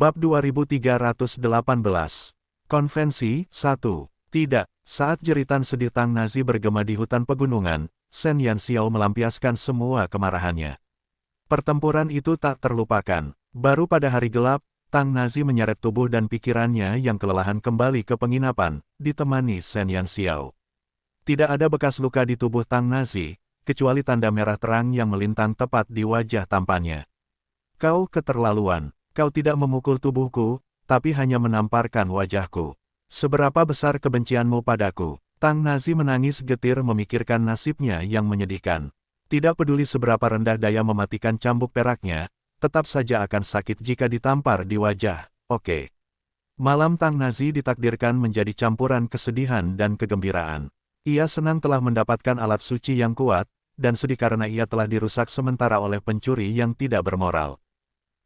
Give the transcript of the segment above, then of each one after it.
Bab 2318. Konvensi 1. Tidak, saat jeritan sedih Tang Nazi bergema di hutan pegunungan, Shen Yanxiao melampiaskan semua kemarahannya. Pertempuran itu tak terlupakan. Baru pada hari gelap, Tang Nazi menyeret tubuh dan pikirannya yang kelelahan kembali ke penginapan, ditemani Shen Yanxiao. Tidak ada bekas luka di tubuh Tang Nazi, kecuali tanda merah terang yang melintang tepat di wajah tampannya. Kau keterlaluan. Kau tidak memukul tubuhku, tapi hanya menamparkan wajahku. Seberapa besar kebencianmu padaku? Tang Nazi menangis getir memikirkan nasibnya yang menyedihkan. Tidak peduli seberapa rendah daya mematikan cambuk peraknya, tetap saja akan sakit jika ditampar di wajah. Oke. Malam Tang Nazi ditakdirkan menjadi campuran kesedihan dan kegembiraan. Ia senang telah mendapatkan alat suci yang kuat, dan sedih karena ia telah dirusak sementara oleh pencuri yang tidak bermoral.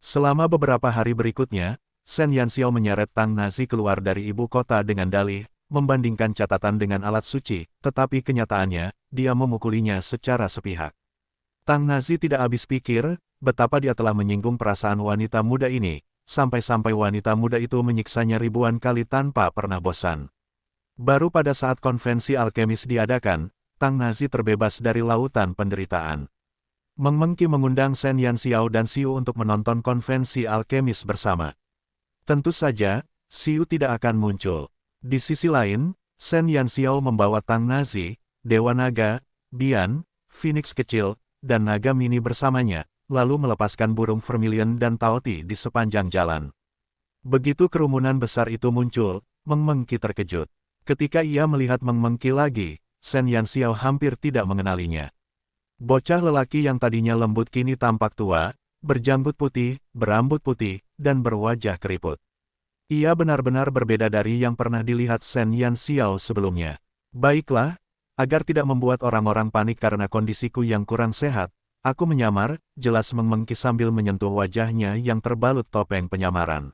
Selama beberapa hari berikutnya, Shen Yanxiao menyeret Tang Nazi keluar dari ibu kota dengan dalih, membandingkan catatan dengan alat suci, tetapi kenyataannya, dia memukulinya secara sepihak. Tang Nazi tidak habis pikir, betapa dia telah menyinggung perasaan wanita muda ini, sampai-sampai wanita muda itu menyiksanya ribuan kali tanpa pernah bosan. Baru pada saat konvensi alkemis diadakan, Tang Nazi terbebas dari lautan penderitaan. Meng Mengqi mengundang Shen Yanxiao dan Xiu untuk menonton konvensi alkemis bersama. Tentu saja, Xiu tidak akan muncul. Di sisi lain, Shen Yanxiao membawa Tang Nazi, Dewa Naga, Bian, Phoenix kecil, dan naga mini bersamanya, lalu melepaskan burung vermilion dan taoti di sepanjang jalan. Begitu kerumunan besar itu muncul, Meng Mengqi terkejut. Ketika ia melihat Meng Mengqi lagi, Shen Yanxiao hampir tidak mengenalinya. Bocah lelaki yang tadinya lembut kini tampak tua, berjanggut putih, berambut putih, dan berwajah keriput. Ia benar-benar berbeda dari yang pernah dilihat Shen Yanxiao sebelumnya. Baiklah, agar tidak membuat orang-orang panik karena kondisiku yang kurang sehat, aku menyamar, jelas Meng Mengqi sambil menyentuh wajahnya yang terbalut topeng penyamaran.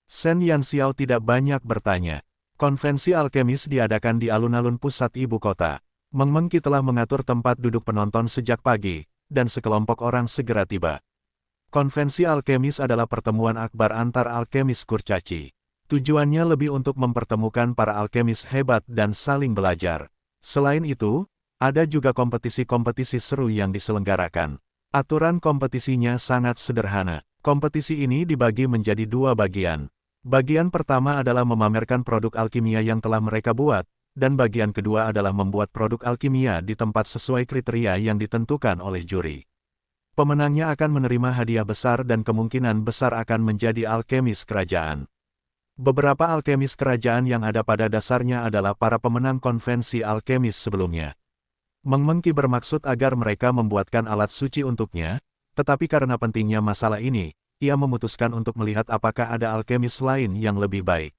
Shen Yanxiao tidak banyak bertanya. Konvensi alkemis diadakan di alun-alun pusat ibu kota. Meng Mengqi telah mengatur tempat duduk penonton sejak pagi, dan sekelompok orang segera tiba. Konvensi alkemis adalah pertemuan akbar antar alkemis kurcaci. Tujuannya lebih untuk mempertemukan para alkemis hebat dan saling belajar. Selain itu, ada juga kompetisi-kompetisi seru yang diselenggarakan. Aturan kompetisinya sangat sederhana. Kompetisi ini dibagi menjadi dua bagian. Bagian pertama adalah memamerkan produk alkimia yang telah mereka buat, dan bagian kedua adalah membuat produk alkimia di tempat sesuai kriteria yang ditentukan oleh juri. Pemenangnya akan menerima hadiah besar dan kemungkinan besar akan menjadi alkemis kerajaan. Beberapa alkemis kerajaan yang ada pada dasarnya adalah para pemenang konvensi alkemis sebelumnya. Meng Mengqi bermaksud agar mereka membuatkan alat suci untuknya, tetapi karena pentingnya masalah ini, ia memutuskan untuk melihat apakah ada alkemis lain yang lebih baik.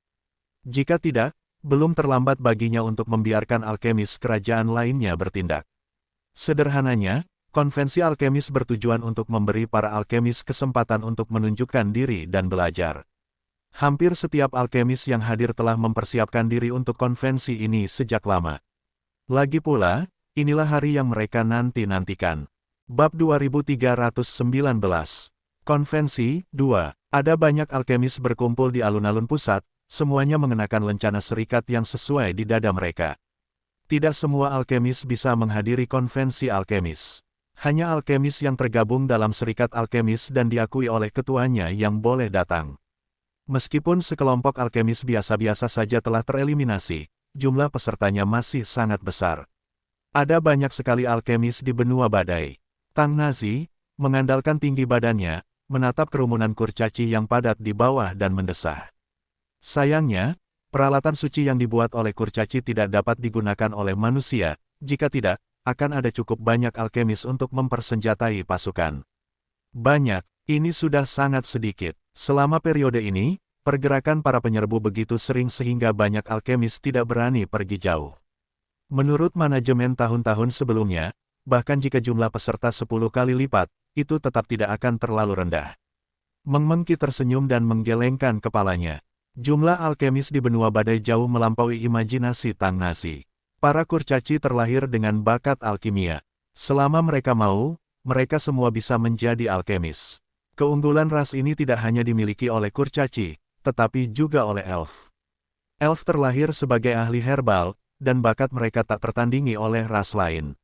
Jika tidak, belum terlambat baginya untuk membiarkan alkemis kerajaan lainnya bertindak. Sederhananya, konvensi alkemis bertujuan untuk memberi para alkemis kesempatan untuk menunjukkan diri dan belajar. Hampir setiap alkemis yang hadir telah mempersiapkan diri untuk konvensi ini sejak lama. Lagi pula, inilah hari yang mereka nanti-nantikan. Bab 2319. Konvensi 2. Ada banyak alkemis berkumpul di alun-alun pusat, semuanya mengenakan lencana serikat yang sesuai di dada mereka. Tidak semua alkemis bisa menghadiri konvensi alkemis. Hanya alkemis yang tergabung dalam serikat alkemis dan diakui oleh ketuanya yang boleh datang. Meskipun sekelompok alkemis biasa-biasa saja telah tereliminasi, jumlah pesertanya masih sangat besar. Ada banyak sekali alkemis di benua badai. Tang Nazi, mengandalkan tinggi badannya, menatap kerumunan kurcaci yang padat di bawah dan mendesah. Sayangnya, peralatan suci yang dibuat oleh kurcaci tidak dapat digunakan oleh manusia, jika tidak, akan ada cukup banyak alkemis untuk mempersenjatai pasukan. Banyak, ini sudah sangat sedikit. Selama periode ini, pergerakan para penyerbu begitu sering sehingga banyak alkemis tidak berani pergi jauh. Menurut manajemen tahun-tahun sebelumnya, bahkan jika jumlah peserta 10 kali lipat, itu tetap tidak akan terlalu rendah. Meng Mengqi tersenyum dan menggelengkan kepalanya. Jumlah alkemis di benua badai jauh melampaui imajinasi Tang Nazi. Para kurcaci terlahir dengan bakat alkimia. Selama mereka mau, mereka semua bisa menjadi alkemis. Keunggulan ras ini tidak hanya dimiliki oleh kurcaci, tetapi juga oleh elf. Elf terlahir sebagai ahli herbal, dan bakat mereka tak tertandingi oleh ras lain.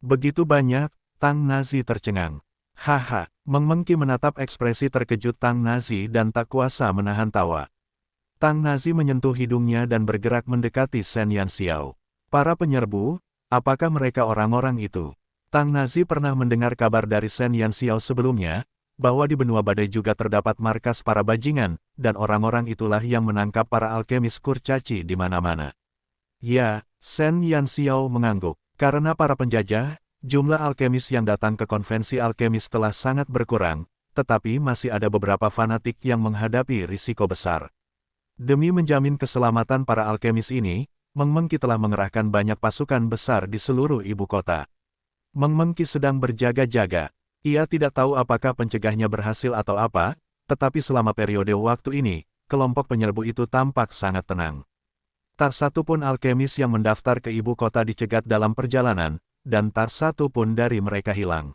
Begitu banyak, Tang Nazi tercengang. Haha, Meng Mengki menatap ekspresi terkejut Tang Nazi dan tak kuasa menahan tawa. Tang Nazi menyentuh hidungnya dan bergerak mendekati Shen Yanxiao. Para penyerbu, apakah mereka orang-orang itu? Tang Nazi pernah mendengar kabar dari Shen Yanxiao sebelumnya, bahwa di benua badai juga terdapat markas para bajingan, dan orang-orang itulah yang menangkap para alkemis kurcaci di mana-mana. Ya, Shen Yanxiao mengangguk. Karena para penjajah, jumlah alkemis yang datang ke konvensi alkemis telah sangat berkurang, tetapi masih ada beberapa fanatik yang menghadapi risiko besar. Demi menjamin keselamatan para alkemis ini, Meng Mengki telah mengerahkan banyak pasukan besar di seluruh ibu kota. Meng Mengki sedang berjaga-jaga. Ia tidak tahu apakah pencegahnya berhasil atau apa, tetapi selama periode waktu ini, kelompok penyerbu itu tampak sangat tenang. Tak satu pun alkemis yang mendaftar ke ibu kota dicegat dalam perjalanan, dan tak satu pun dari mereka hilang.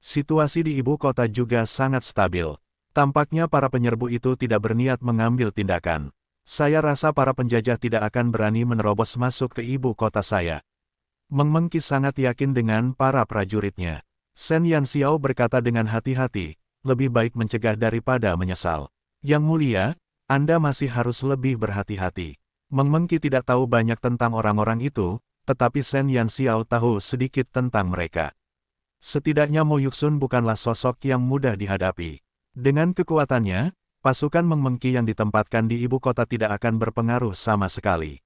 Situasi di ibu kota juga sangat stabil. Tampaknya para penyerbu itu tidak berniat mengambil tindakan. Saya rasa para penjajah tidak akan berani menerobos masuk ke ibu kota saya. Meng Mengki sangat yakin dengan para prajuritnya. Shen Yanxiao berkata dengan hati-hati, lebih baik mencegah daripada menyesal. Yang mulia, Anda masih harus lebih berhati-hati. Meng Mengki tidak tahu banyak tentang orang-orang itu, tetapi Shen Yanxiao tahu sedikit tentang mereka. Setidaknya Mo Yuxun bukanlah sosok yang mudah dihadapi. Dengan kekuatannya, pasukan Meng Mengki yang ditempatkan di ibu kota tidak akan berpengaruh sama sekali.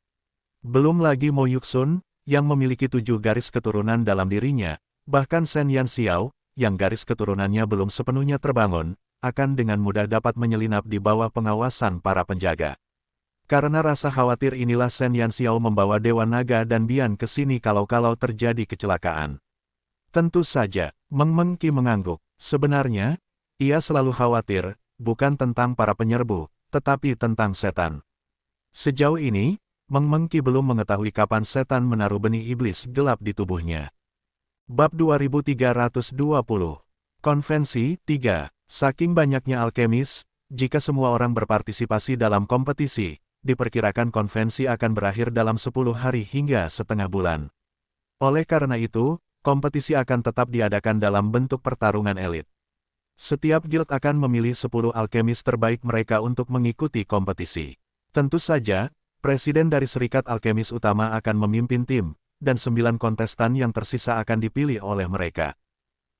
Belum lagi Mo Yuxun, yang memiliki 7 garis keturunan dalam dirinya, bahkan Shen Yanxiao, yang garis keturunannya belum sepenuhnya terbangun, akan dengan mudah dapat menyelinap di bawah pengawasan para penjaga. Karena rasa khawatir inilah Shen Yanxiao membawa Dewa Naga dan Bian ke sini kalau-kalau terjadi kecelakaan. Tentu saja, Meng Mengki mengangguk. Sebenarnya, ia selalu khawatir, bukan tentang para penyerbu, tetapi tentang setan. Sejauh ini, Meng Mengki belum mengetahui kapan setan menaruh benih iblis gelap di tubuhnya. Bab 2320. Konvensi 3. Saking banyaknya alkemis, jika semua orang berpartisipasi dalam kompetisi, diperkirakan konvensi akan berakhir dalam 10 hari hingga setengah bulan. Oleh karena itu, kompetisi akan tetap diadakan dalam bentuk pertarungan elit. Setiap guild akan memilih 10 alkemis terbaik mereka untuk mengikuti kompetisi. Tentu saja, presiden dari Serikat Alkemis Utama akan memimpin tim, dan 9 kontestan yang tersisa akan dipilih oleh mereka.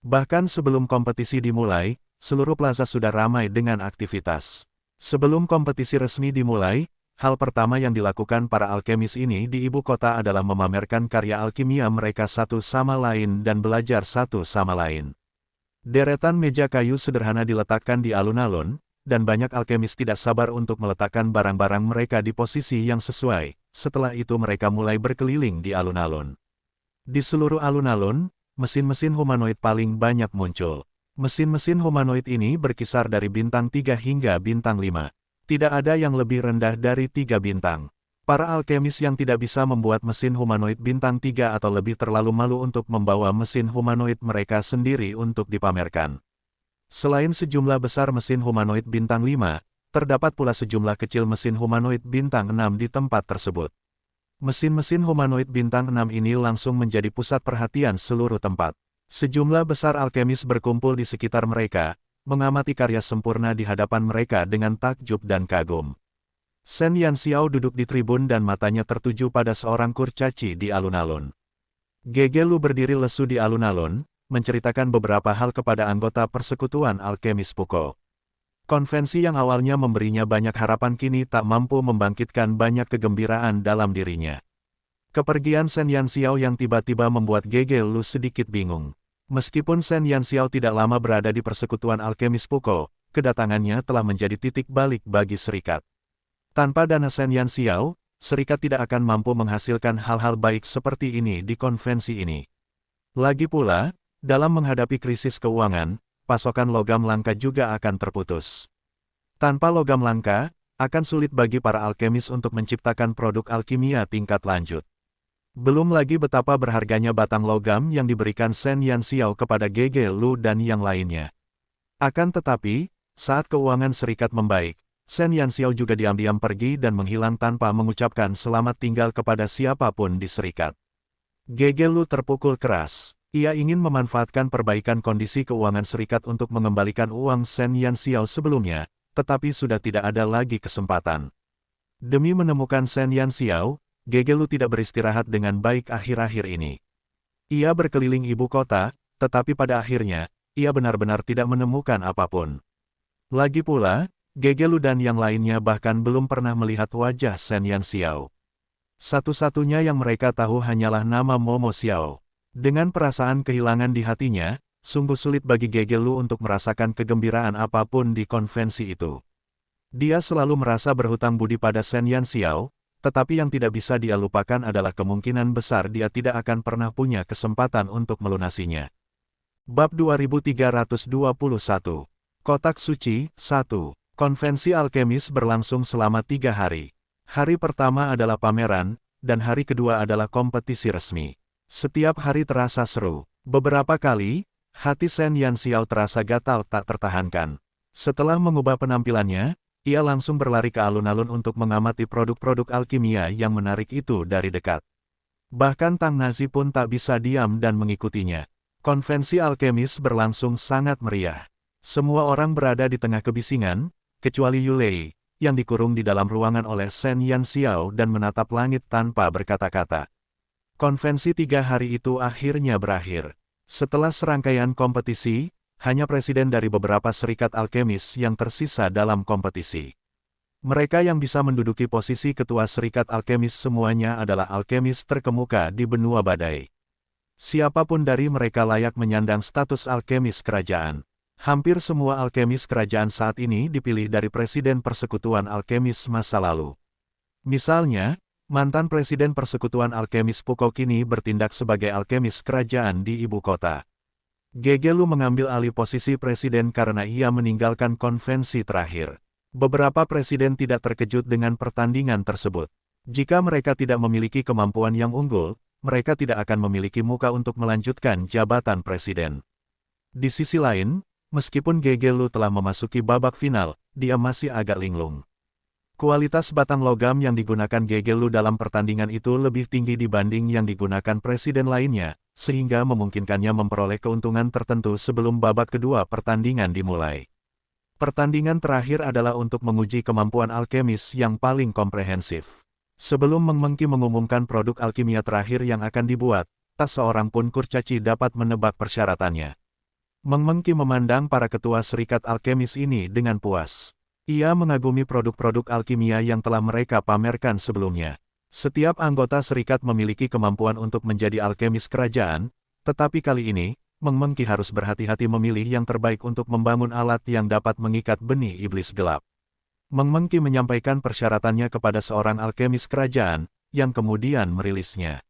Bahkan sebelum kompetisi dimulai, seluruh plaza sudah ramai dengan aktivitas. Sebelum kompetisi resmi dimulai, hal pertama yang dilakukan para alkemis ini di ibu kota adalah memamerkan karya alkimia mereka satu sama lain dan belajar satu sama lain. Deretan meja kayu sederhana diletakkan di alun-alun, dan banyak alkemis tidak sabar untuk meletakkan barang-barang mereka di posisi yang sesuai. Setelah itu mereka mulai berkeliling di alun-alun. Di seluruh alun-alun, mesin-mesin humanoid paling banyak muncul. Mesin-mesin humanoid ini berkisar dari bintang 3 hingga bintang 5. Tidak ada yang lebih rendah dari 3 bintang. Para alkemis yang tidak bisa membuat mesin humanoid bintang 3 atau lebih terlalu malu untuk membawa mesin humanoid mereka sendiri untuk dipamerkan. Selain sejumlah besar mesin humanoid bintang 5, terdapat pula sejumlah kecil mesin humanoid bintang 6 di tempat tersebut. Mesin-mesin humanoid bintang 6 ini langsung menjadi pusat perhatian seluruh tempat. Sejumlah besar alkemis berkumpul di sekitar mereka, mengamati karya sempurna di hadapan mereka dengan takjub dan kagum. Shen Yanxiao duduk di tribun dan matanya tertuju pada seorang kurcaci di alun-alun. Gege Lu berdiri lesu di alun-alun, menceritakan beberapa hal kepada anggota persekutuan alkemis Puko. Konvensi yang awalnya memberinya banyak harapan kini tak mampu membangkitkan banyak kegembiraan dalam dirinya. Kepergian Shen Yanxiao yang tiba-tiba membuat Gege Lu sedikit bingung. Meskipun Shen Yanxiao tidak lama berada di persekutuan alkemis Puko, kedatangannya telah menjadi titik balik bagi serikat. Tanpa dana Shen Yanxiao, serikat tidak akan mampu menghasilkan hal-hal baik seperti ini di konvensi ini. Lagi pula, dalam menghadapi krisis keuangan, pasokan logam langka juga akan terputus. Tanpa logam langka, akan sulit bagi para alkemis untuk menciptakan produk alkimia tingkat lanjut. Belum lagi betapa berharganya batang logam yang diberikan Shen Yanxiao kepada Gege Lu dan yang lainnya. Akan tetapi, saat keuangan serikat membaik, Shen Yanxiao juga diam-diam pergi dan menghilang tanpa mengucapkan selamat tinggal kepada siapapun di serikat. Gege Lu terpukul keras. Ia ingin memanfaatkan perbaikan kondisi keuangan serikat untuk mengembalikan uang Shen Yanxiao sebelumnya, tetapi sudah tidak ada lagi kesempatan. Demi menemukan Shen Yanxiao, Gege Lu tidak beristirahat dengan baik akhir-akhir ini. Ia berkeliling ibu kota, tetapi pada akhirnya, ia benar-benar tidak menemukan apapun. Lagi pula, Gege Lu dan yang lainnya bahkan belum pernah melihat wajah Shen Yanxiao. Satu-satunya yang mereka tahu hanyalah nama Momo Xiao. Dengan perasaan kehilangan di hatinya, sungguh sulit bagi Gege Lu untuk merasakan kegembiraan apapun di konvensi itu. Dia selalu merasa berhutang budi pada Shen Yanxiao, tetapi yang tidak bisa dia lupakan adalah kemungkinan besar dia tidak akan pernah punya kesempatan untuk melunasinya. Bab 2321. Kotak Suci, 1. Konvensi alkemis berlangsung selama 3 hari. Hari pertama adalah pameran, dan hari kedua adalah kompetisi resmi. Setiap hari terasa seru. Beberapa kali, hati Shen Yanxiao terasa gatal tak tertahankan. Setelah mengubah penampilannya, ia langsung berlari ke alun-alun untuk mengamati produk-produk alkimia yang menarik itu dari dekat. Bahkan Tang Nazi pun tak bisa diam dan mengikutinya. Konvensi alkemis berlangsung sangat meriah. Semua orang berada di tengah kebisingan, kecuali Yulei, yang dikurung di dalam ruangan oleh Shen Yanxiao dan menatap langit tanpa berkata-kata. Konvensi 3 hari itu akhirnya berakhir. Setelah serangkaian kompetisi, hanya presiden dari beberapa serikat alkemis yang tersisa dalam kompetisi. Mereka yang bisa menduduki posisi ketua serikat alkemis semuanya adalah alkemis terkemuka di benua badai. Siapapun dari mereka layak menyandang status alkemis kerajaan. Hampir semua alkemis kerajaan saat ini dipilih dari presiden persekutuan alkemis masa lalu. Misalnya, mantan presiden persekutuan alkemis Puko kini bertindak sebagai alkemis kerajaan di ibu kota. Gege Lu mengambil alih posisi presiden karena ia meninggalkan konvensi terakhir. Beberapa presiden tidak terkejut dengan pertandingan tersebut. Jika mereka tidak memiliki kemampuan yang unggul, mereka tidak akan memiliki muka untuk melanjutkan jabatan presiden. Di sisi lain, meskipun Gege Lu telah memasuki babak final, dia masih agak linglung. Kualitas batang logam yang digunakan Gege Lu dalam pertandingan itu lebih tinggi dibanding yang digunakan presiden lainnya, sehingga memungkinkannya memperoleh keuntungan tertentu sebelum babak kedua pertandingan dimulai. Pertandingan terakhir adalah untuk menguji kemampuan alkemis yang paling komprehensif. Sebelum Meng Mengki mengumumkan produk alkimia terakhir yang akan dibuat, tak seorang pun kurcaci dapat menebak persyaratannya. Meng Mengki memandang para ketua serikat alkemis ini dengan puas. Ia mengagumi produk-produk alkimia yang telah mereka pamerkan sebelumnya. Setiap anggota serikat memiliki kemampuan untuk menjadi alkemis kerajaan, tetapi kali ini, Meng Mengki harus berhati-hati memilih yang terbaik untuk membangun alat yang dapat mengikat benih iblis gelap. Meng Mengki menyampaikan persyaratannya kepada seorang alkemis kerajaan, yang kemudian merilisnya.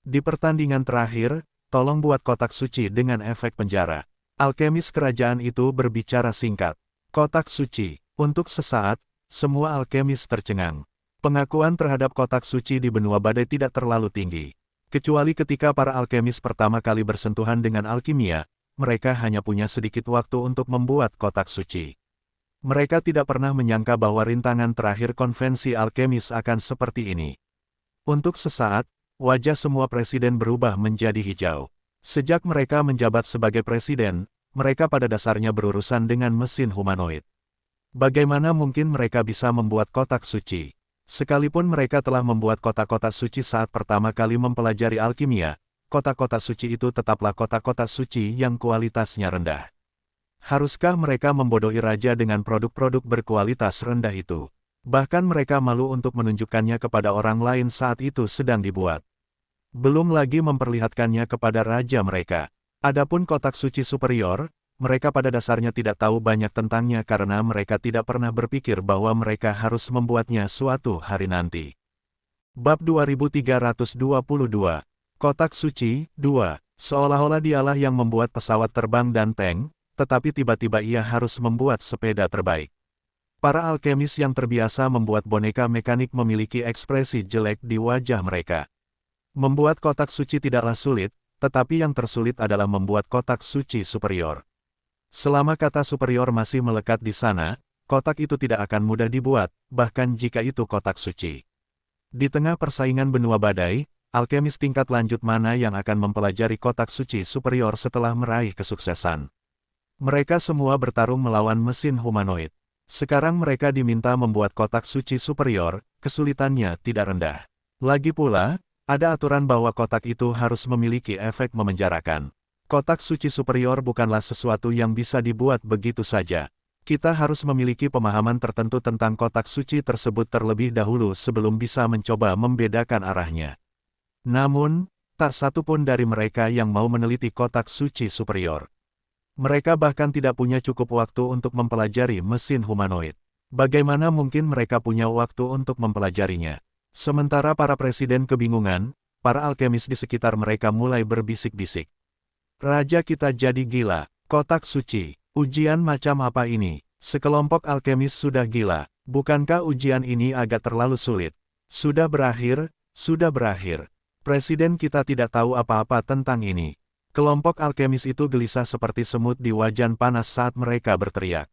Di pertandingan terakhir, tolong buat kotak suci dengan efek penjara. Alkemis kerajaan itu berbicara singkat. Kotak suci. Untuk sesaat, semua alkemis tercengang. Pengakuan terhadap kotak suci di benua badai tidak terlalu tinggi. Kecuali ketika para alkemis pertama kali bersentuhan dengan alkimia, mereka hanya punya sedikit waktu untuk membuat kotak suci. Mereka tidak pernah menyangka bahwa rintangan terakhir konvensi alkemis akan seperti ini. Untuk sesaat, wajah semua presiden berubah menjadi hijau. Sejak mereka menjabat sebagai presiden, mereka pada dasarnya berurusan dengan mesin humanoid. Bagaimana mungkin mereka bisa membuat kotak suci? Sekalipun mereka telah membuat kotak-kotak suci saat pertama kali mempelajari alkimia, kotak-kotak suci itu tetaplah kotak-kotak suci yang kualitasnya rendah. Haruskah mereka membodohi raja dengan produk-produk berkualitas rendah itu? Bahkan mereka malu untuk menunjukkannya kepada orang lain saat itu sedang dibuat. Belum lagi memperlihatkannya kepada raja mereka. Adapun kotak suci superior, mereka pada dasarnya tidak tahu banyak tentangnya karena mereka tidak pernah berpikir bahwa mereka harus membuatnya suatu hari nanti. Bab 2322. Kotak Suci, 2. Seolah-olah dialah yang membuat pesawat terbang dan tank, tetapi tiba-tiba ia harus membuat sepeda terbaik. Para alkemis yang terbiasa membuat boneka mekanik memiliki ekspresi jelek di wajah mereka. Membuat kotak suci tidaklah sulit, tetapi yang tersulit adalah membuat kotak suci superior. Selama kata superior masih melekat di sana, kotak itu tidak akan mudah dibuat, bahkan jika itu kotak suci. Di tengah persaingan benua badai, alkemis tingkat lanjut mana yang akan mempelajari kotak suci superior setelah meraih kesuksesan? Mereka semua bertarung melawan mesin humanoid. Sekarang mereka diminta membuat kotak suci superior, kesulitannya tidak rendah. Lagi pula, ada aturan bahwa kotak itu harus memiliki efek memenjarakan. Kotak suci superior bukanlah sesuatu yang bisa dibuat begitu saja. Kita harus memiliki pemahaman tertentu tentang kotak suci tersebut terlebih dahulu sebelum bisa mencoba membedakan arahnya. Namun, tak satu pun dari mereka yang mau meneliti kotak suci superior. Mereka bahkan tidak punya cukup waktu untuk mempelajari mesin humanoid. Bagaimana mungkin mereka punya waktu untuk mempelajarinya? Sementara para presiden kebingungan, para alkemis di sekitar mereka mulai berbisik-bisik. Raja kita jadi gila, kotak suci, ujian macam apa ini? Sekelompok alkemis sudah gila, bukankah ujian ini agak terlalu sulit? Sudah berakhir, sudah berakhir. Presiden kita tidak tahu apa-apa tentang ini. Kelompok alkemis itu gelisah seperti semut di wajan panas saat mereka berteriak.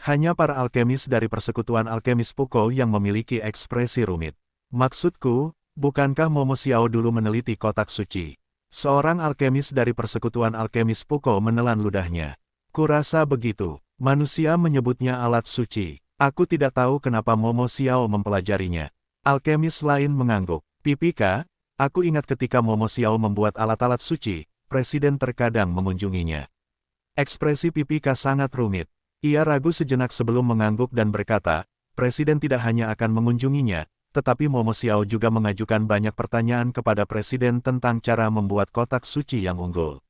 Hanya para alkemis dari persekutuan alkemis Pukou yang memiliki ekspresi rumit. Maksudku, bukankah Momo Xiao dulu meneliti kotak suci? Seorang alkemis dari persekutuan alkemis Pukou menelan ludahnya. Kurasa begitu. Manusia menyebutnya alat suci. Aku tidak tahu kenapa Momo Xiao mempelajarinya. Alkemis lain mengangguk. Pipika, aku ingat ketika Momo Xiao membuat alat-alat suci, presiden terkadang mengunjunginya. Ekspresi Pipika sangat rumit. Ia ragu sejenak sebelum mengangguk dan berkata, presiden tidak hanya akan mengunjunginya, tetapi Momo Xiao juga mengajukan banyak pertanyaan kepada presiden tentang cara membuat kotak suci yang unggul.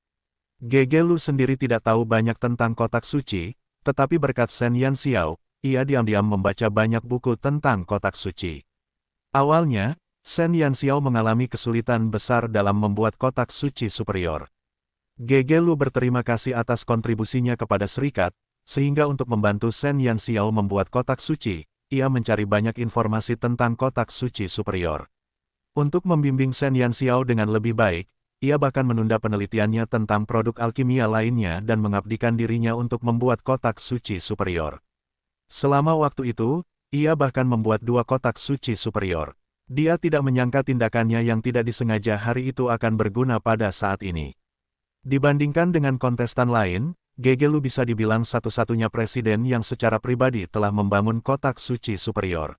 Gegelu sendiri tidak tahu banyak tentang kotak suci, tetapi berkat Shen Yanxiao, ia diam-diam membaca banyak buku tentang kotak suci. Awalnya, Shen Yanxiao mengalami kesulitan besar dalam membuat kotak suci superior. Gegelu berterima kasih atas kontribusinya kepada serikat, sehingga untuk membantu Shen Yanxiao membuat kotak suci, ia mencari banyak informasi tentang kotak suci superior. Untuk membimbing Shen Yanxiao dengan lebih baik, ia bahkan menunda penelitiannya tentang produk alkimia lainnya dan mengabdikan dirinya untuk membuat kotak suci superior. Selama waktu itu, ia bahkan membuat 2 kotak suci superior. Dia tidak menyangka tindakannya yang tidak disengaja hari itu akan berguna pada saat ini. Dibandingkan dengan kontestan lain, Gegelu bisa dibilang satu-satunya presiden yang secara pribadi telah membangun kotak suci superior.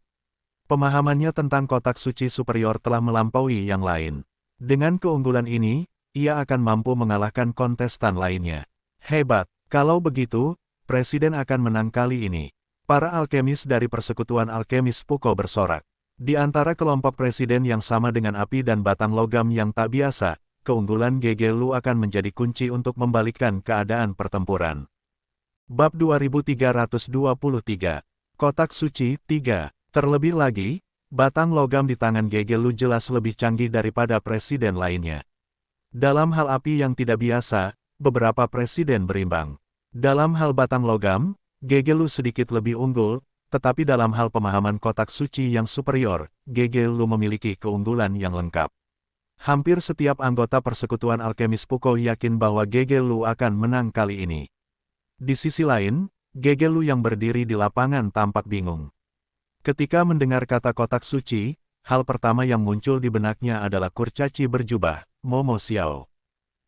Pemahamannya tentang kotak suci superior telah melampaui yang lain. Dengan keunggulan ini, ia akan mampu mengalahkan kontestan lainnya. Hebat, kalau begitu, presiden akan menang kali ini. Para alkemis dari persekutuan alkemis Pukou bersorak. Di antara kelompok presiden yang sama dengan api dan batang logam yang tak biasa, keunggulan Gegelu akan menjadi kunci untuk membalikkan keadaan pertempuran. Bab 2323, Kotak Suci 3. Terlebih lagi, batang logam di tangan Gegelu jelas lebih canggih daripada presiden lainnya. Dalam hal api yang tidak biasa, beberapa presiden berimbang. Dalam hal batang logam, Gegelu sedikit lebih unggul, tetapi dalam hal pemahaman kotak suci yang superior, Gegelu memiliki keunggulan yang lengkap. Hampir setiap anggota persekutuan alkemis Pukou yakin bahwa Gegelu akan menang kali ini. Di sisi lain, Gegelu yang berdiri di lapangan tampak bingung. Ketika mendengar kata kotak suci, hal pertama yang muncul di benaknya adalah kurcaci berjubah, Momo Xiao.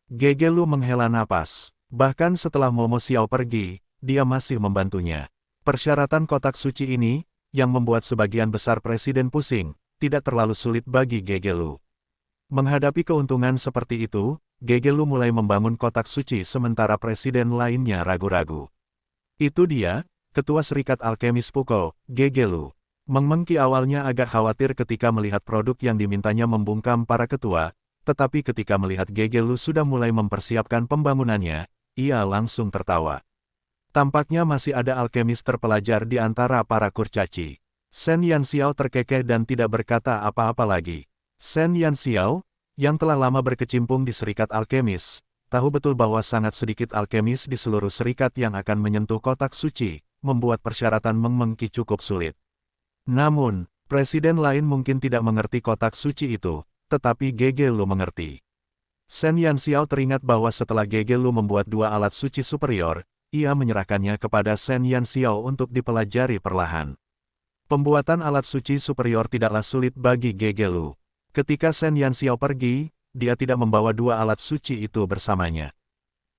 Gegelu menghela napas. Bahkan setelah Momo Xiao pergi, dia masih membantunya. Persyaratan kotak suci ini, yang membuat sebagian besar presiden pusing, tidak terlalu sulit bagi Gegelu. Menghadapi keuntungan seperti itu, Gegelu mulai membangun kotak suci sementara presiden lainnya ragu-ragu. Itu dia, Ketua Serikat Alkemis Pukou, Gegelu. Meng Mengki awalnya agak khawatir ketika melihat produk yang dimintanya membungkam para ketua, tetapi ketika melihat Gegelu sudah mulai mempersiapkan pembangunannya, ia langsung tertawa. Tampaknya masih ada alkemis terpelajar di antara para kurcaci. Shen Yanxiao terkekeh dan tidak berkata apa-apa lagi. Shen Yanxiao, yang telah lama berkecimpung di serikat alkemis, tahu betul bahwa sangat sedikit alkemis di seluruh serikat yang akan menyentuh kotak suci, membuat persyaratan Meng Mengki cukup sulit. Namun, presiden lain mungkin tidak mengerti kotak suci itu, tetapi Gegelu mengerti. Shen Yanxiao teringat bahwa setelah Gegelu membuat 2 alat suci superior, ia menyerahkannya kepada Shen Yanxiao untuk dipelajari perlahan. Pembuatan alat suci superior tidaklah sulit bagi Gegelu. Ketika Shen Yanxiao pergi, dia tidak membawa dua alat suci itu bersamanya.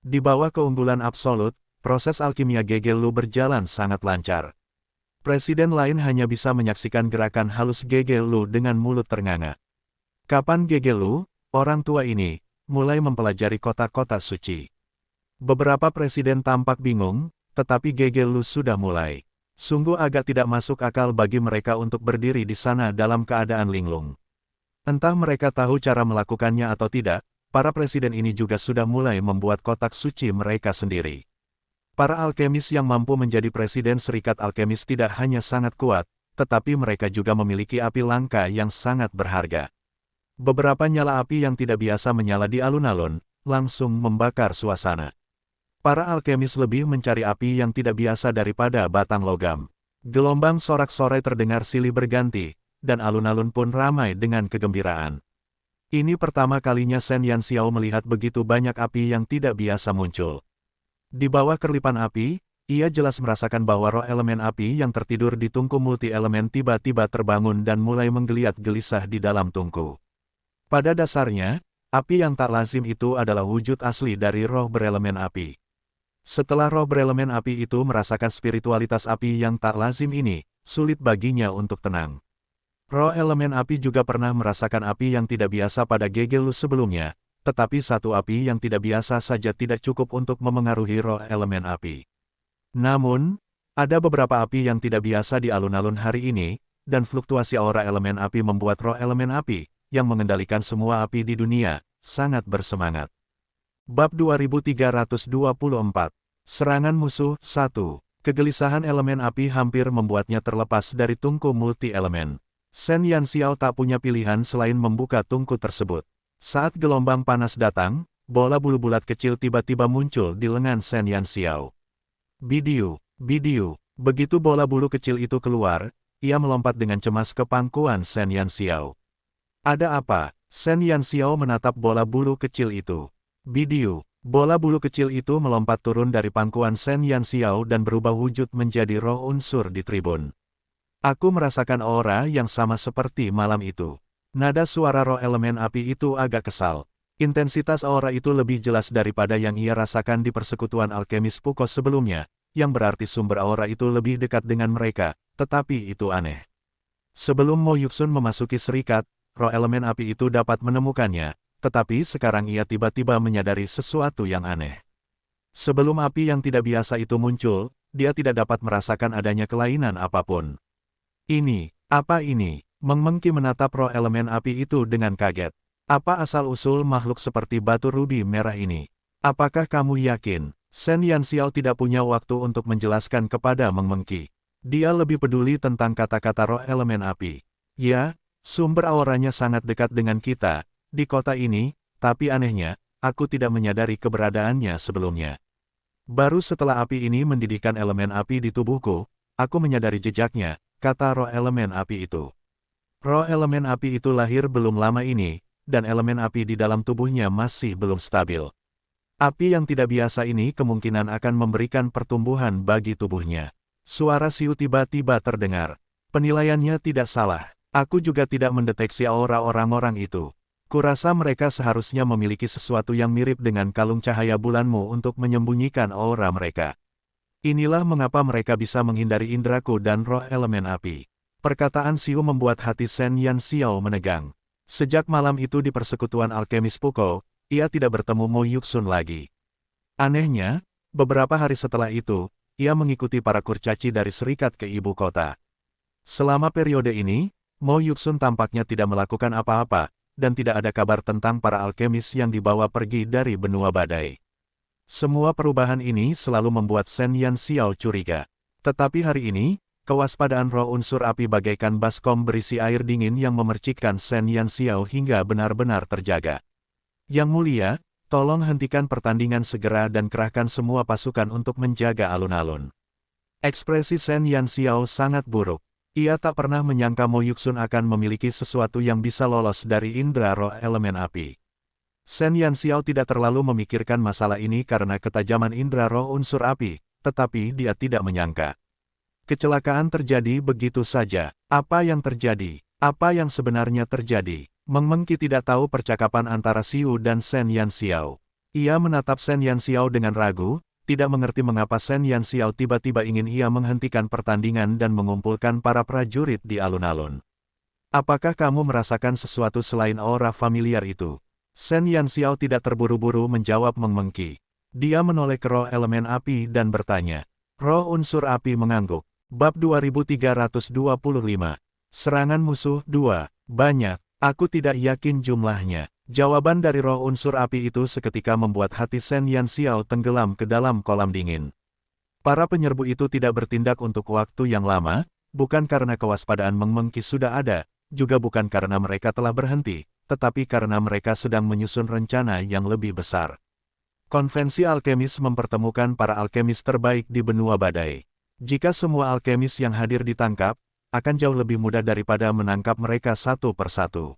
Di bawah keunggulan absolut, proses alkimia Gegelu berjalan sangat lancar. Presiden lain hanya bisa menyaksikan gerakan halus Gegelu dengan mulut ternganga. Kapan Gegelu, orang tua ini, mulai mempelajari kota-kota suci? Beberapa presiden tampak bingung, tetapi Gegelu sudah mulai. Sungguh agak tidak masuk akal bagi mereka untuk berdiri di sana dalam keadaan linglung. Entah mereka tahu cara melakukannya atau tidak, para presiden ini juga sudah mulai membuat kotak suci mereka sendiri. Para alkemis yang mampu menjadi presiden Serikat Alkemis tidak hanya sangat kuat, tetapi mereka juga memiliki api langka yang sangat berharga. Beberapa nyala api yang tidak biasa menyala di alun-alun, langsung membakar suasana. Para alkemis lebih mencari api yang tidak biasa daripada batang logam. Gelombang sorak-sorai terdengar silih berganti, dan alun-alun pun ramai dengan kegembiraan. Ini pertama kalinya Shen Yanxiao melihat begitu banyak api yang tidak biasa muncul. Di bawah kerlipan api, ia jelas merasakan bahwa roh elemen api yang tertidur di tungku multi-elemen tiba-tiba terbangun dan mulai menggeliat gelisah di dalam tungku. Pada dasarnya, api yang tak lazim itu adalah wujud asli dari roh berelemen api. Setelah roh berelemen api itu merasakan spiritualitas api yang tak lazim ini, sulit baginya untuk tenang. Roh elemen api juga pernah merasakan api yang tidak biasa pada Gegelu sebelumnya, tetapi satu api yang tidak biasa saja tidak cukup untuk memengaruhi roh elemen api. Namun, ada beberapa api yang tidak biasa di alun-alun hari ini, dan fluktuasi aura elemen api membuat roh elemen api, yang mengendalikan semua api di dunia, sangat bersemangat. Bab 2324. Serangan musuh 1. Kegelisahan elemen api hampir membuatnya terlepas dari tungku multi-elemen. Shen Yanxiao tak punya pilihan selain membuka tungku tersebut. Saat gelombang panas datang, bola bulu bulat kecil tiba-tiba muncul di lengan Shen Yanxiao. Bidiu, bidiu, begitu bola bulu kecil itu keluar, ia melompat dengan cemas ke pangkuan Shen Yanxiao. Ada apa? Shen Yanxiao menatap bola bulu kecil itu. Bidiu, bola bulu kecil itu melompat turun dari pangkuan Shen Yanxiao dan berubah wujud menjadi roh unsur di tribun. Aku merasakan aura yang sama seperti malam itu. Nada suara roh elemen api itu agak kesal. Intensitas aura itu lebih jelas daripada yang ia rasakan di persekutuan alkemis Pukos sebelumnya, yang berarti sumber aura itu lebih dekat dengan mereka, tetapi itu aneh. Sebelum Mo Yuxun memasuki serikat, roh elemen api itu dapat menemukannya, tetapi sekarang ia tiba-tiba menyadari sesuatu yang aneh. Sebelum api yang tidak biasa itu muncul, dia tidak dapat merasakan adanya kelainan apapun. Ini, apa ini? Meng Mengki menatap roh elemen api itu dengan kaget. Apa asal-usul makhluk seperti batu rubi merah ini? Apakah kamu yakin? Shen Yanxiao tidak punya waktu untuk menjelaskan kepada Meng Mengki. Dia lebih peduli tentang kata-kata roh elemen api. Ya, sumber auranya sangat dekat dengan kita, di kota ini, tapi anehnya, aku tidak menyadari keberadaannya sebelumnya. Baru setelah api ini mendidihkan elemen api di tubuhku, aku menyadari jejaknya, kata roh elemen api itu. Roh elemen api itu lahir belum lama ini, dan elemen api di dalam tubuhnya masih belum stabil. Api yang tidak biasa ini kemungkinan akan memberikan pertumbuhan bagi tubuhnya. Suara Siu tiba-tiba terdengar. Penilaiannya tidak salah. Aku juga tidak mendeteksi aura orang-orang itu. Kurasa mereka seharusnya memiliki sesuatu yang mirip dengan kalung cahaya bulanmu untuk menyembunyikan aura mereka. Inilah mengapa mereka bisa menghindari indraku dan roh elemen api. Perkataan Siu membuat hati Shen Yanxiao menegang. Sejak malam itu di persekutuan alkemis Puko, ia tidak bertemu Mo Yuxun lagi. Anehnya, beberapa hari setelah itu, ia mengikuti para kurcaci dari serikat ke ibu kota. Selama periode ini, Mo Yuxun tampaknya tidak melakukan apa-apa, dan tidak ada kabar tentang para alkemis yang dibawa pergi dari benua badai. Semua perubahan ini selalu membuat Shen Yanxiao curiga. Tetapi hari ini, kewaspadaan roh unsur api bagaikan baskom berisi air dingin yang memercikkan Shen Yanxiao hingga benar-benar terjaga. Yang mulia, tolong hentikan pertandingan segera dan kerahkan semua pasukan untuk menjaga alun-alun. Ekspresi Shen Yanxiao sangat buruk. Ia tak pernah menyangka Mo Yuxun akan memiliki sesuatu yang bisa lolos dari indera roh elemen api. Shen Yanxiao tidak terlalu memikirkan masalah ini karena ketajaman indera roh unsur api, tetapi dia tidak menyangka. Kecelakaan terjadi begitu saja. Apa yang terjadi? Apa yang sebenarnya terjadi? Meng Mengki tidak tahu percakapan antara Xiu dan Shen Yanxiao. Ia menatap Shen Yanxiao dengan ragu, tidak mengerti mengapa Shen Yanxiao tiba-tiba ingin ia menghentikan pertandingan dan mengumpulkan para prajurit di alun-alun. Apakah kamu merasakan sesuatu selain aura familiar itu? Shen Yanxiao tidak terburu-buru menjawab Meng Mengki. Dia menoleh ke roh elemen api dan bertanya. Roh unsur api mengangguk. Bab 2325. Serangan musuh 2. Banyak. Aku tidak yakin jumlahnya. Jawaban dari roh unsur api itu seketika membuat hati Shen Yanxiao tenggelam ke dalam kolam dingin. Para penyerbu itu tidak bertindak untuk waktu yang lama, bukan karena kewaspadaan Meng Mengki sudah ada, juga bukan karena mereka telah berhenti, tetapi karena mereka sedang menyusun rencana yang lebih besar. Konvensi alkemis mempertemukan para alkemis terbaik di benua badai. Jika semua alkemis yang hadir ditangkap, akan jauh lebih mudah daripada menangkap mereka satu persatu.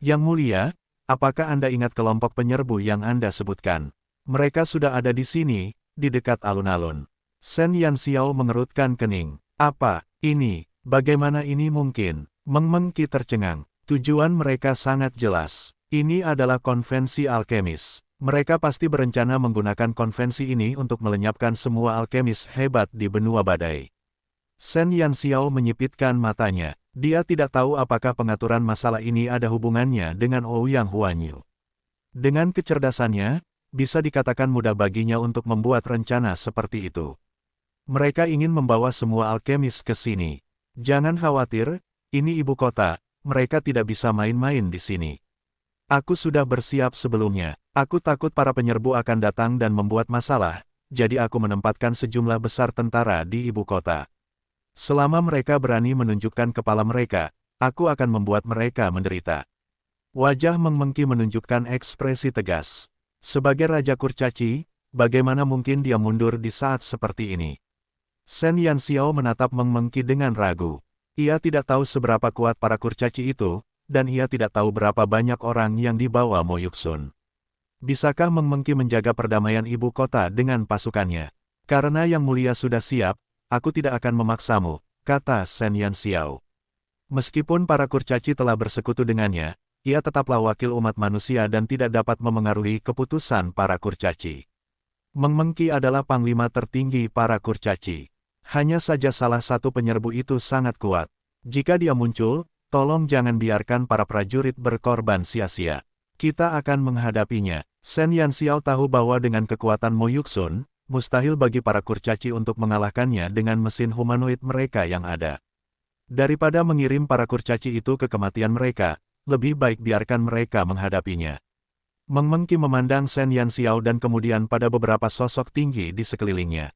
Yang mulia, apakah Anda ingat kelompok penyerbu yang Anda sebutkan? Mereka sudah ada di sini, di dekat alun-alun. Shen Yanxiao mengerutkan kening. Apa ini? Bagaimana ini mungkin? Meng Mengki tercengang. Tujuan mereka sangat jelas. Ini adalah konvensi alkemis. Mereka pasti berencana menggunakan konvensi ini untuk melenyapkan semua alkemis hebat di benua badai. Shen Yanxiao menyipitkan matanya. Dia tidak tahu apakah pengaturan masalah ini ada hubungannya dengan Ouyang Huanyu. Dengan kecerdasannya, bisa dikatakan mudah baginya untuk membuat rencana seperti itu. Mereka ingin membawa semua alkemis ke sini. Jangan khawatir, ini ibu kota, mereka tidak bisa main-main di sini. Aku sudah bersiap sebelumnya. Aku takut para penyerbu akan datang dan membuat masalah, jadi aku menempatkan sejumlah besar tentara di ibu kota. Selama mereka berani menunjukkan kepala mereka, aku akan membuat mereka menderita. Wajah Meng Mengki menunjukkan ekspresi tegas. Sebagai Raja Kurcaci, bagaimana mungkin dia mundur di saat seperti ini? Shen Yanxiao menatap Meng Mengki dengan ragu. Ia tidak tahu seberapa kuat para kurcaci itu, dan ia tidak tahu berapa banyak orang yang dibawa Mo Yuxun. Bisakah Meng Mengki menjaga perdamaian ibu kota dengan pasukannya? Karena Yang Mulia sudah siap, aku tidak akan memaksamu, kata Shen Yanxiao. Meskipun para kurcaci telah bersekutu dengannya, ia tetaplah wakil umat manusia dan tidak dapat memengaruhi keputusan para kurcaci. Meng Mengki adalah panglima tertinggi para kurcaci. Hanya saja salah satu penyerbu itu sangat kuat. Jika dia muncul, tolong jangan biarkan para prajurit berkorban sia-sia. Kita akan menghadapinya. Shen Yanxiao tahu bahwa dengan kekuatan Mo Yuxun, mustahil bagi para kurcaci untuk mengalahkannya dengan mesin humanoid mereka yang ada. Daripada mengirim para kurcaci itu ke kematian mereka, lebih baik biarkan mereka menghadapinya. Meng Mengki memandang Shen Yanxiao dan kemudian pada beberapa sosok tinggi di sekelilingnya.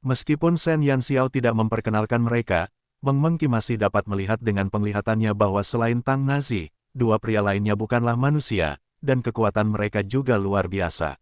Meskipun Shen Yanxiao tidak memperkenalkan mereka, Meng Mengki masih dapat melihat dengan penglihatannya bahwa selain Tang Nazi, dua pria lainnya bukanlah manusia, dan kekuatan mereka juga luar biasa.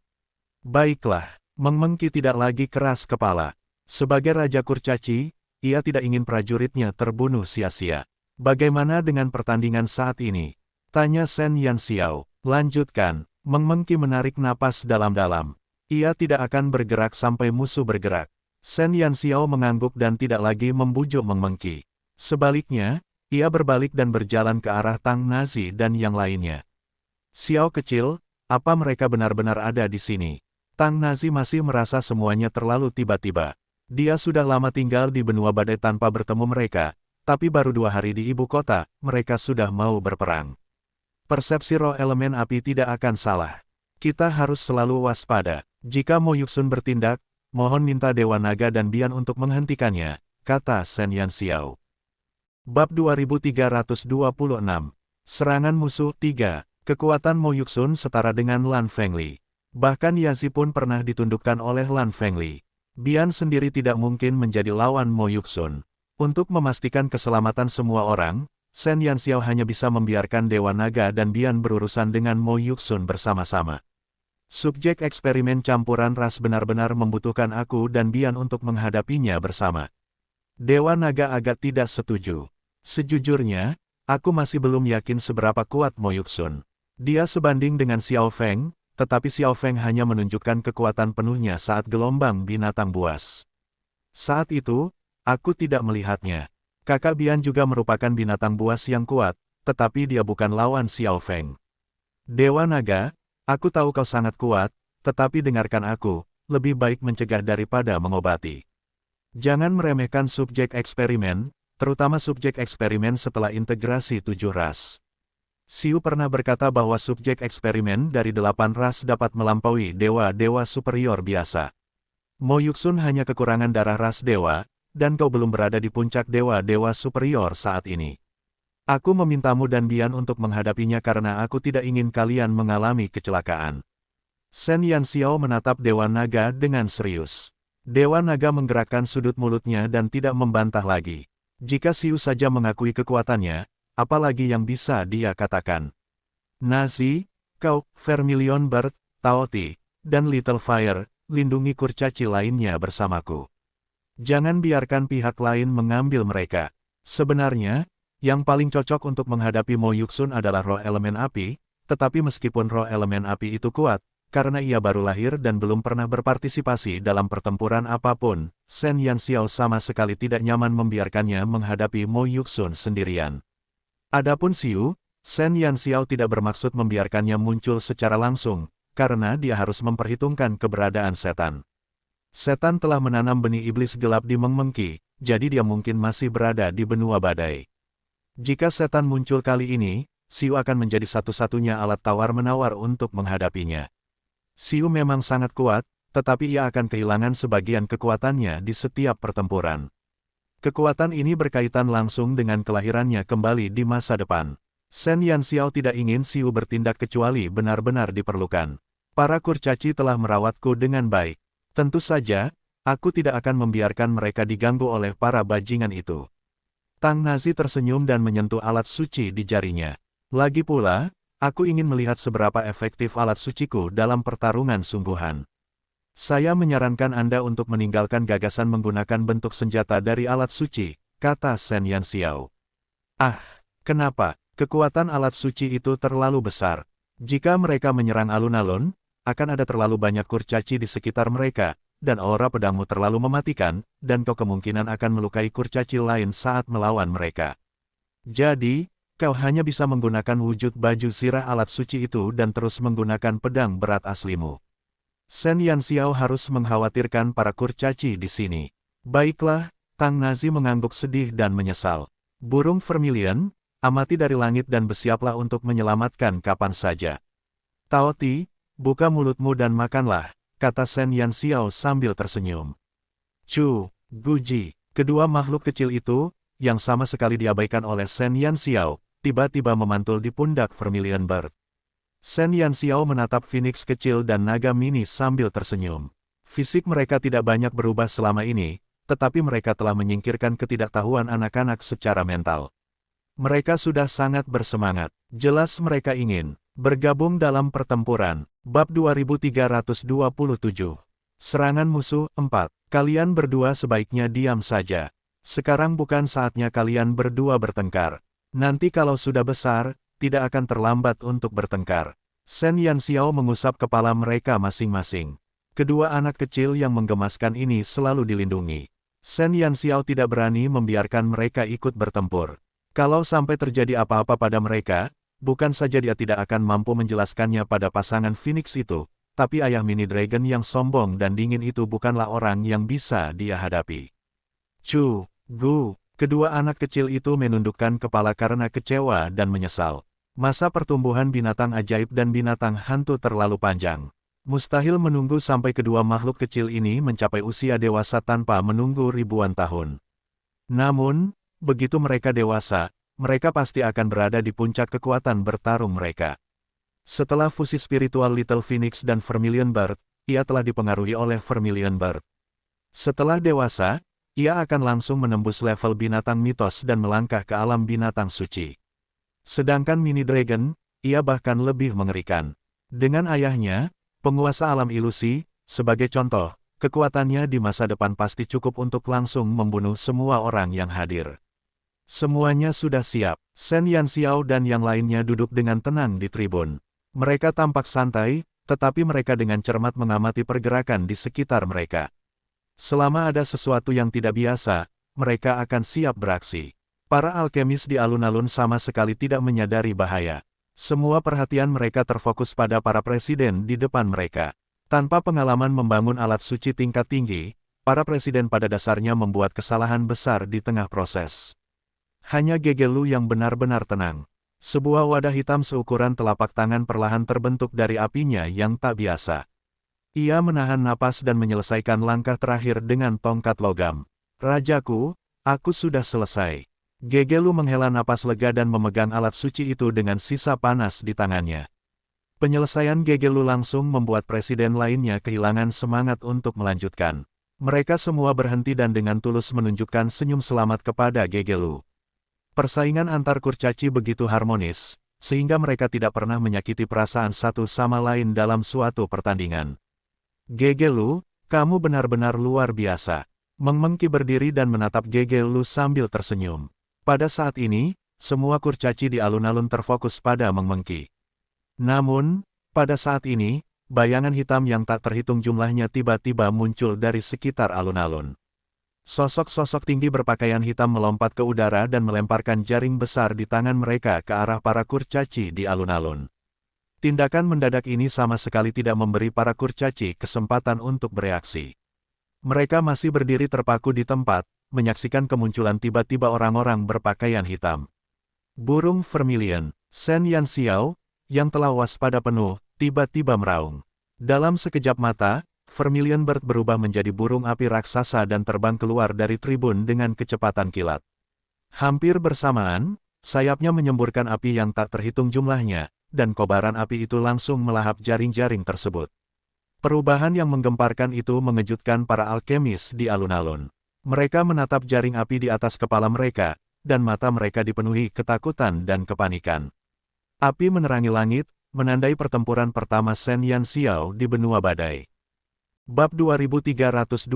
Baiklah, Meng Mengki tidak lagi keras kepala. Sebagai Raja Kurcaci, ia tidak ingin prajuritnya terbunuh sia-sia. Bagaimana dengan pertandingan saat ini? Tanya Shen Yanxiao. Lanjutkan. Meng Mengki menarik napas dalam-dalam. Ia tidak akan bergerak sampai musuh bergerak. Shen Yanxiao mengangguk dan tidak lagi membujuk Meng Mengki. Sebaliknya, ia berbalik dan berjalan ke arah Tang Nazi dan yang lainnya. Xiao kecil, apa mereka benar-benar ada di sini? Tang Nazi masih merasa semuanya terlalu tiba-tiba. Dia sudah lama tinggal di benua badai tanpa bertemu mereka, tapi baru 2 hari di ibu kota, mereka sudah mau berperang. Persepsi roh elemen api tidak akan salah. Kita harus selalu waspada. Jika Mo Yuxun bertindak, mohon minta Dewa Naga dan Bian untuk menghentikannya, kata Shen Yanxiao. Bab 2326. Serangan musuh 3. Kekuatan Mo Yuxun setara dengan Lan Fengli. Bahkan Yazi pun pernah ditundukkan oleh Lan Fengli. Bian sendiri tidak mungkin menjadi lawan Mo Yuxun. Untuk memastikan keselamatan semua orang, Shen Yanxiao hanya bisa membiarkan Dewa Naga dan Bian berurusan dengan Mo Yuxun bersama-sama. Subjek eksperimen campuran ras benar-benar membutuhkan aku dan Bian untuk menghadapinya bersama. Dewa Naga agak tidak setuju. Sejujurnya, aku masih belum yakin seberapa kuat Mo Yuxun. Dia sebanding dengan Xiao Feng, tetapi Xiao Feng hanya menunjukkan kekuatan penuhnya saat gelombang binatang buas. Saat itu, aku tidak melihatnya. Kakak Bian juga merupakan binatang buas yang kuat, tetapi dia bukan lawan Xiao Feng. Dewa Naga, aku tahu kau sangat kuat, tetapi dengarkan aku, lebih baik mencegah daripada mengobati. Jangan meremehkan subjek eksperimen, terutama subjek eksperimen setelah integrasi 7 ras. Xiu pernah berkata bahwa subjek eksperimen dari 8 ras dapat melampaui dewa-dewa superior biasa. Mo Yuxun hanya kekurangan darah ras dewa, dan kau belum berada di puncak dewa-dewa superior saat ini. Aku memintamu dan Bian untuk menghadapinya karena aku tidak ingin kalian mengalami kecelakaan. Shen Yanxiao menatap Dewa Naga dengan serius. Dewa Naga menggerakkan sudut mulutnya dan tidak membantah lagi. Jika Xiu saja mengakui kekuatannya, apalagi yang bisa dia katakan. Nazi, kau, Vermilion Bird, Taoti, dan Little Fire, lindungi kurcaci lainnya bersamaku. Jangan biarkan pihak lain mengambil mereka. Sebenarnya, yang paling cocok untuk menghadapi Mo Yuxun adalah roh elemen api, tetapi meskipun roh elemen api itu kuat, karena ia baru lahir dan belum pernah berpartisipasi dalam pertempuran apapun, Shen Yanxiao sama sekali tidak nyaman membiarkannya menghadapi Mo Yuxun sendirian. Adapun Xiu, Shen Yanxiao tidak bermaksud membiarkannya muncul secara langsung, karena dia harus memperhitungkan keberadaan setan. Setan telah menanam benih iblis gelap di Meng Mengki, jadi dia mungkin masih berada di benua badai. Jika setan muncul kali ini, Xiu akan menjadi satu-satunya alat tawar-menawar untuk menghadapinya. Xiu memang sangat kuat, tetapi ia akan kehilangan sebagian kekuatannya di setiap pertempuran. Kekuatan ini berkaitan langsung dengan kelahirannya kembali di masa depan. Shen Yanxiao tidak ingin Xiu bertindak kecuali benar-benar diperlukan. Para kurcaci telah merawatku dengan baik. Tentu saja, aku tidak akan membiarkan mereka diganggu oleh para bajingan itu. Tang Nazi tersenyum dan menyentuh alat suci di jarinya. Lagi pula, aku ingin melihat seberapa efektif alat suciku dalam pertarungan sungguhan. Saya menyarankan Anda untuk meninggalkan gagasan menggunakan bentuk senjata dari alat suci, kata Shen Yanxiao. Ah, kenapa? Kekuatan alat suci itu terlalu besar. Jika mereka menyerang alun-alun, akan ada terlalu banyak kurcaci di sekitar mereka, dan aura pedangmu terlalu mematikan, dan kau kemungkinan akan melukai kurcaci lain saat melawan mereka. Jadi, kau hanya bisa menggunakan wujud baju zirah alat suci itu dan terus menggunakan pedang berat aslimu. Shen Yanxiao harus mengkhawatirkan para kurcaci di sini. Baiklah, Tang Nazi mengangguk sedih dan menyesal. Burung Vermilion, amati dari langit dan bersiaplah untuk menyelamatkan kapan saja. Taoti, buka mulutmu dan makanlah, kata Shen Yanxiao sambil tersenyum. Chu, Guji, kedua makhluk kecil itu, yang sama sekali diabaikan oleh Shen Yanxiao, tiba-tiba memantul di pundak Vermilion Bird. Shen Yanxiao menatap Phoenix kecil dan naga mini sambil tersenyum. Fisik mereka tidak banyak berubah selama ini, tetapi mereka telah menyingkirkan ketidaktahuan anak-anak secara mental. Mereka sudah sangat bersemangat. Jelas mereka ingin bergabung dalam pertempuran. Bab 2327. Serangan musuh 4. Kalian berdua sebaiknya diam saja. Sekarang bukan saatnya kalian berdua bertengkar. Nanti kalau sudah besar, tidak akan terlambat untuk bertengkar. Shen Yanxiao mengusap kepala mereka masing-masing. Kedua anak kecil yang menggemaskan ini selalu dilindungi. Shen Yanxiao tidak berani membiarkan mereka ikut bertempur. Kalau sampai terjadi apa-apa pada mereka, bukan saja dia tidak akan mampu menjelaskannya pada pasangan Phoenix itu, tapi ayah mini dragon yang sombong dan dingin itu bukanlah orang yang bisa dia hadapi. Chu, Gu, kedua anak kecil itu menundukkan kepala karena kecewa dan menyesal. Masa pertumbuhan binatang ajaib dan binatang hantu terlalu panjang. Mustahil menunggu sampai kedua makhluk kecil ini mencapai usia dewasa tanpa menunggu ribuan tahun. Namun, begitu mereka dewasa, mereka pasti akan berada di puncak kekuatan bertarung mereka. Setelah fusi spiritual Little Phoenix dan Vermilion Bird, ia telah dipengaruhi oleh Vermilion Bird. Setelah dewasa, ia akan langsung menembus level binatang mitos dan melangkah ke alam binatang suci. Sedangkan Mini Dragon, ia bahkan lebih mengerikan. Dengan ayahnya, penguasa alam ilusi, sebagai contoh, kekuatannya di masa depan pasti cukup untuk langsung membunuh semua orang yang hadir. Semuanya sudah siap. Shen Yanxiao dan yang lainnya duduk dengan tenang di tribun. Mereka tampak santai, tetapi mereka dengan cermat mengamati pergerakan di sekitar mereka. Selama ada sesuatu yang tidak biasa, mereka akan siap beraksi. Para alkemis di alun-alun sama sekali tidak menyadari bahaya. Semua perhatian mereka terfokus pada para presiden di depan mereka. Tanpa pengalaman membangun alat suci tingkat tinggi, para presiden pada dasarnya membuat kesalahan besar di tengah proses. Hanya Gegelu yang benar-benar tenang. Sebuah wadah hitam seukuran telapak tangan perlahan terbentuk dari apinya yang tak biasa. Ia menahan napas dan menyelesaikan langkah terakhir dengan tongkat logam. Rajaku, aku sudah selesai. Gegelu menghela napas lega dan memegang alat suci itu dengan sisa panas di tangannya. Penyelesaian Gegelu langsung membuat presiden lainnya kehilangan semangat untuk melanjutkan. Mereka semua berhenti dan dengan tulus menunjukkan senyum selamat kepada Gegelu. Persaingan antar kurcaci begitu harmonis, sehingga mereka tidak pernah menyakiti perasaan satu sama lain dalam suatu pertandingan. Gegelu, kamu benar-benar luar biasa. Meng Mengki berdiri dan menatap Gegelu sambil tersenyum. Pada saat ini, semua kurcaci di alun-alun terfokus pada Meng Mengki. Namun, pada saat ini, bayangan hitam yang tak terhitung jumlahnya tiba-tiba muncul dari sekitar alun-alun. Sosok-sosok tinggi berpakaian hitam melompat ke udara dan melemparkan jaring besar di tangan mereka ke arah para kurcaci di alun-alun. Tindakan mendadak ini sama sekali tidak memberi para kurcaci kesempatan untuk bereaksi. Mereka masih berdiri terpaku di tempat, menyaksikan kemunculan tiba-tiba orang-orang berpakaian hitam. Burung vermilion, Shen Yanxiao, yang telah waspada penuh, tiba-tiba meraung. Dalam sekejap mata, Vermilion Bird berubah menjadi burung api raksasa dan terbang keluar dari tribun dengan kecepatan kilat. Hampir bersamaan, sayapnya menyemburkan api yang tak terhitung jumlahnya, dan kobaran api itu langsung melahap jaring-jaring tersebut. Perubahan yang menggemparkan itu mengejutkan para alkemis di alun-alun. Mereka menatap jaring api di atas kepala mereka, dan mata mereka dipenuhi ketakutan dan kepanikan. Api menerangi langit, menandai pertempuran pertama Shen Yanxiao di benua badai. Bab 2328.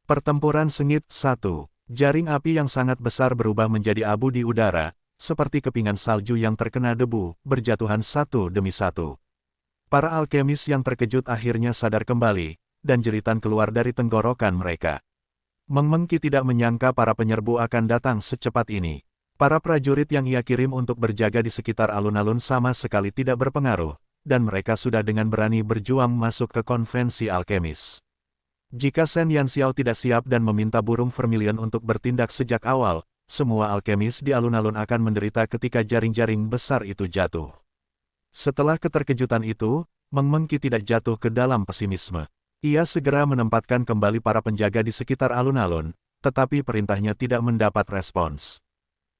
Pertempuran Sengit 1. Jaring api yang sangat besar berubah menjadi abu di udara, seperti kepingan salju yang terkena debu, berjatuhan satu demi satu. Para alkemis yang terkejut akhirnya sadar kembali, dan jeritan keluar dari tenggorokan mereka. Meng Mengki tidak menyangka para penyerbu akan datang secepat ini. Para prajurit yang ia kirim untuk berjaga di sekitar alun-alun sama sekali tidak berpengaruh, dan mereka sudah dengan berani berjuang masuk ke konvensi alkemis. Jika Shen Yanxiao tidak siap dan meminta burung vermilion untuk bertindak sejak awal, semua alkemis di alun-alun akan menderita ketika jaring-jaring besar itu jatuh. Setelah keterkejutan itu, Meng Mengki tidak jatuh ke dalam pesimisme. Ia segera menempatkan kembali para penjaga di sekitar alun-alun, tetapi perintahnya tidak mendapat respons.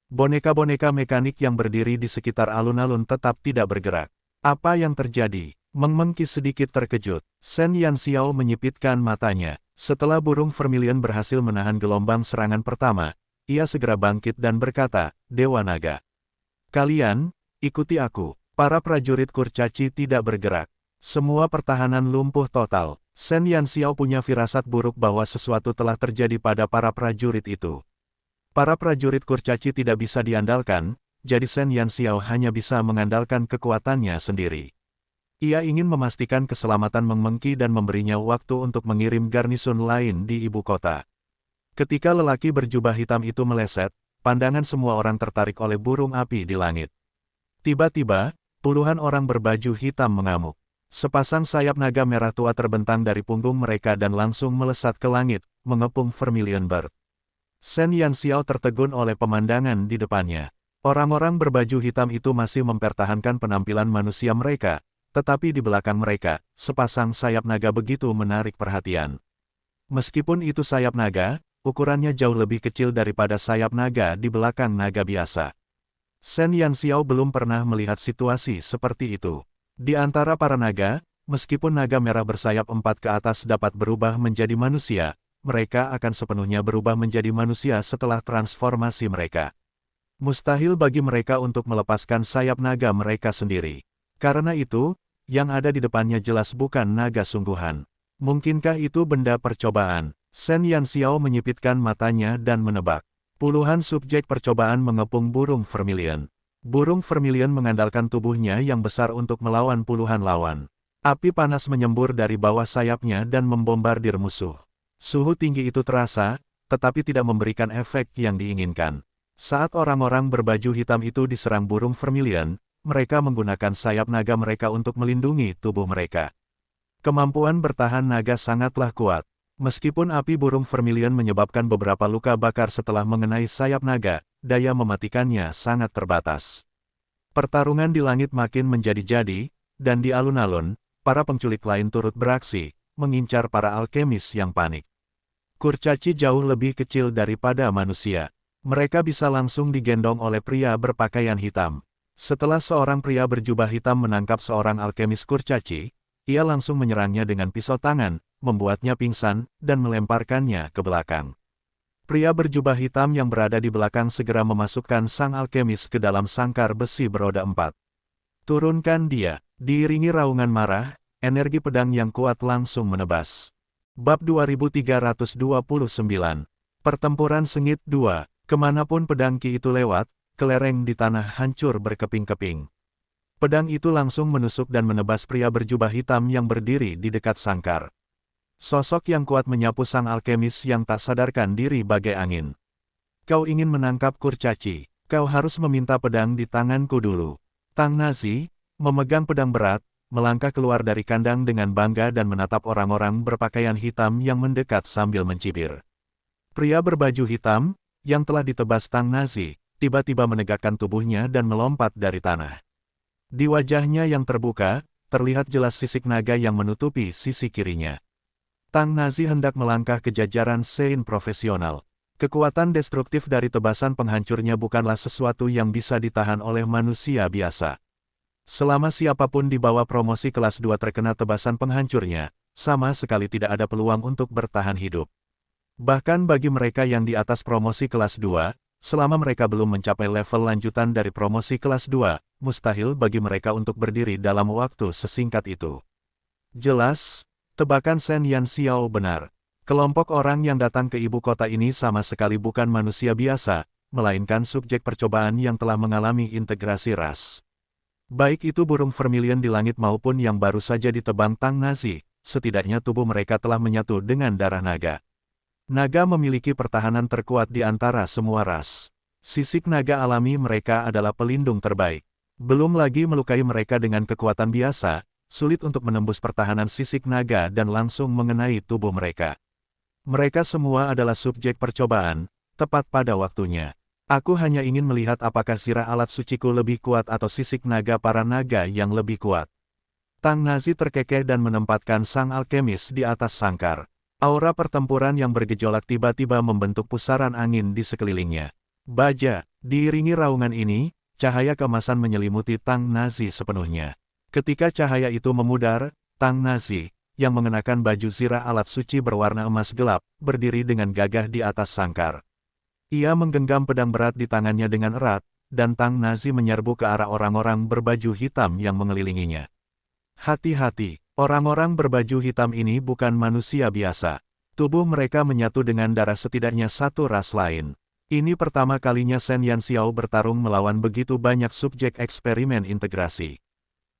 Boneka-boneka mekanik yang berdiri di sekitar alun-alun tetap tidak bergerak. Apa yang terjadi? Meng Mengki sedikit terkejut. Shen Yanxiao menyipitkan matanya. Setelah burung vermilion berhasil menahan gelombang serangan pertama, ia segera bangkit dan berkata, Dewa Naga. Kalian, ikuti aku. Para prajurit kurcaci tidak bergerak. Semua pertahanan lumpuh total. Shen Yanxiao punya firasat buruk bahwa sesuatu telah terjadi pada para prajurit itu. Para prajurit kurcaci tidak bisa diandalkan, jadi Shen Yanxiao hanya bisa mengandalkan kekuatannya sendiri. Ia ingin memastikan keselamatan Meng Mengki dan memberinya waktu untuk mengirim garnison lain di ibu kota. Ketika lelaki berjubah hitam itu meleset, pandangan semua orang tertarik oleh burung api di langit. Tiba-tiba, puluhan orang berbaju hitam mengamuk. Sepasang sayap naga merah tua terbentang dari punggung mereka dan langsung melesat ke langit, mengepung Vermilion Bird. Shen Yanxiao tertegun oleh pemandangan di depannya. Orang-orang berbaju hitam itu masih mempertahankan penampilan manusia mereka, tetapi di belakang mereka, sepasang sayap naga begitu menarik perhatian. Meskipun itu sayap naga, ukurannya jauh lebih kecil daripada sayap naga di belakang naga biasa. Shen Yanxiao belum pernah melihat situasi seperti itu. Di antara para naga, meskipun naga merah bersayap 4 ke atas dapat berubah menjadi manusia, mereka akan sepenuhnya berubah menjadi manusia setelah transformasi mereka. Mustahil bagi mereka untuk melepaskan sayap naga mereka sendiri. Karena itu, yang ada di depannya jelas bukan naga sungguhan. Mungkinkah itu benda percobaan? Shen Yanxiao menyipitkan matanya dan menebak. Puluhan subjek percobaan mengepung burung vermilion. Burung vermilion mengandalkan tubuhnya yang besar untuk melawan puluhan lawan. Api panas menyembur dari bawah sayapnya dan membombardir musuh. Suhu tinggi itu terasa, tetapi tidak memberikan efek yang diinginkan. Saat orang-orang berbaju hitam itu diserang burung vermilion, mereka menggunakan sayap naga mereka untuk melindungi tubuh mereka. Kemampuan bertahan naga sangatlah kuat. Meskipun api burung vermilion menyebabkan beberapa luka bakar setelah mengenai sayap naga, daya mematikannya sangat terbatas. Pertarungan di langit makin menjadi-jadi, dan di alun-alun, para penculik lain turut beraksi, mengincar para alkemis yang panik. Kurcaci jauh lebih kecil daripada manusia. Mereka bisa langsung digendong oleh pria berpakaian hitam. Setelah seorang pria berjubah hitam menangkap seorang alkemis kurcaci, ia langsung menyerangnya dengan pisau tangan, membuatnya pingsan, dan melemparkannya ke belakang. Pria berjubah hitam yang berada di belakang segera memasukkan sang alkemis ke dalam sangkar besi beroda 4. Turunkan dia, diiringi raungan marah, energi pedang yang kuat langsung menebas. Bab 2329, Pertempuran Sengit 2, kemanapun pedang Ki itu lewat, kelereng di tanah hancur berkeping-keping. Pedang itu langsung menusuk dan menebas pria berjubah hitam yang berdiri di dekat sangkar. Sosok yang kuat menyapu sang alkemis yang tak sadarkan diri bagai angin. Kau ingin menangkap kurcaci, kau harus meminta pedang di tanganku dulu. Tang Nazi, memegang pedang berat, melangkah keluar dari kandang dengan bangga dan menatap orang-orang berpakaian hitam yang mendekat sambil mencibir. Pria berbaju hitam, yang telah ditebas Tang Nazi, tiba-tiba menegakkan tubuhnya dan melompat dari tanah. Di wajahnya yang terbuka, terlihat jelas sisik naga yang menutupi sisi kirinya. Tang Nazi hendak melangkah ke jajaran Sein profesional. Kekuatan destruktif dari tebasan penghancurnya bukanlah sesuatu yang bisa ditahan oleh manusia biasa. Selama siapapun di bawah promosi kelas 2 terkena tebasan penghancurnya, sama sekali tidak ada peluang untuk bertahan hidup. Bahkan bagi mereka yang di atas promosi kelas 2, selama mereka belum mencapai level lanjutan dari promosi kelas 2, mustahil bagi mereka untuk berdiri dalam waktu sesingkat itu. Jelas, tebakan Shen Yanxiao benar. Kelompok orang yang datang ke ibu kota ini sama sekali bukan manusia biasa, melainkan subjek percobaan yang telah mengalami integrasi ras. Baik itu burung vermilion di langit maupun yang baru saja ditebang Tang Nazi, setidaknya tubuh mereka telah menyatu dengan darah naga. Naga memiliki pertahanan terkuat di antara semua ras. Sisik naga alami mereka adalah pelindung terbaik. Belum lagi melukai mereka dengan kekuatan biasa, sulit untuk menembus pertahanan sisik naga dan langsung mengenai tubuh mereka. Mereka semua adalah subjek percobaan, tepat pada waktunya. Aku hanya ingin melihat apakah sirah alat suciku lebih kuat atau sisik naga para naga yang lebih kuat. Tang Nazi terkekeh dan menempatkan sang alkemis di atas sangkar. Aura pertempuran yang bergejolak tiba-tiba membentuk pusaran angin di sekelilingnya. Baja, diiringi raungan ini, cahaya keemasan menyelimuti Tang Nazi sepenuhnya. Ketika cahaya itu memudar, Tang Nazi, yang mengenakan baju zirah alat suci berwarna emas gelap, berdiri dengan gagah di atas sangkar. Ia menggenggam pedang berat di tangannya dengan erat, dan Tang Nazi menyerbu ke arah orang-orang berbaju hitam yang mengelilinginya. Hati-hati, orang-orang berbaju hitam ini bukan manusia biasa. Tubuh mereka menyatu dengan darah setidaknya satu ras lain. Ini pertama kalinya Shen Yanxiao bertarung melawan begitu banyak subjek eksperimen integrasi.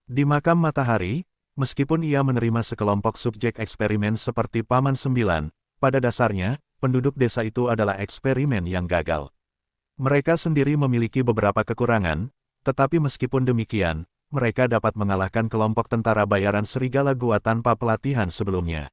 Di makam matahari, meskipun ia menerima sekelompok subjek eksperimen seperti Paman Sembilan, pada dasarnya, penduduk desa itu adalah eksperimen yang gagal. Mereka sendiri memiliki beberapa kekurangan, tetapi meskipun demikian, mereka dapat mengalahkan kelompok tentara bayaran Serigala Gua tanpa pelatihan sebelumnya.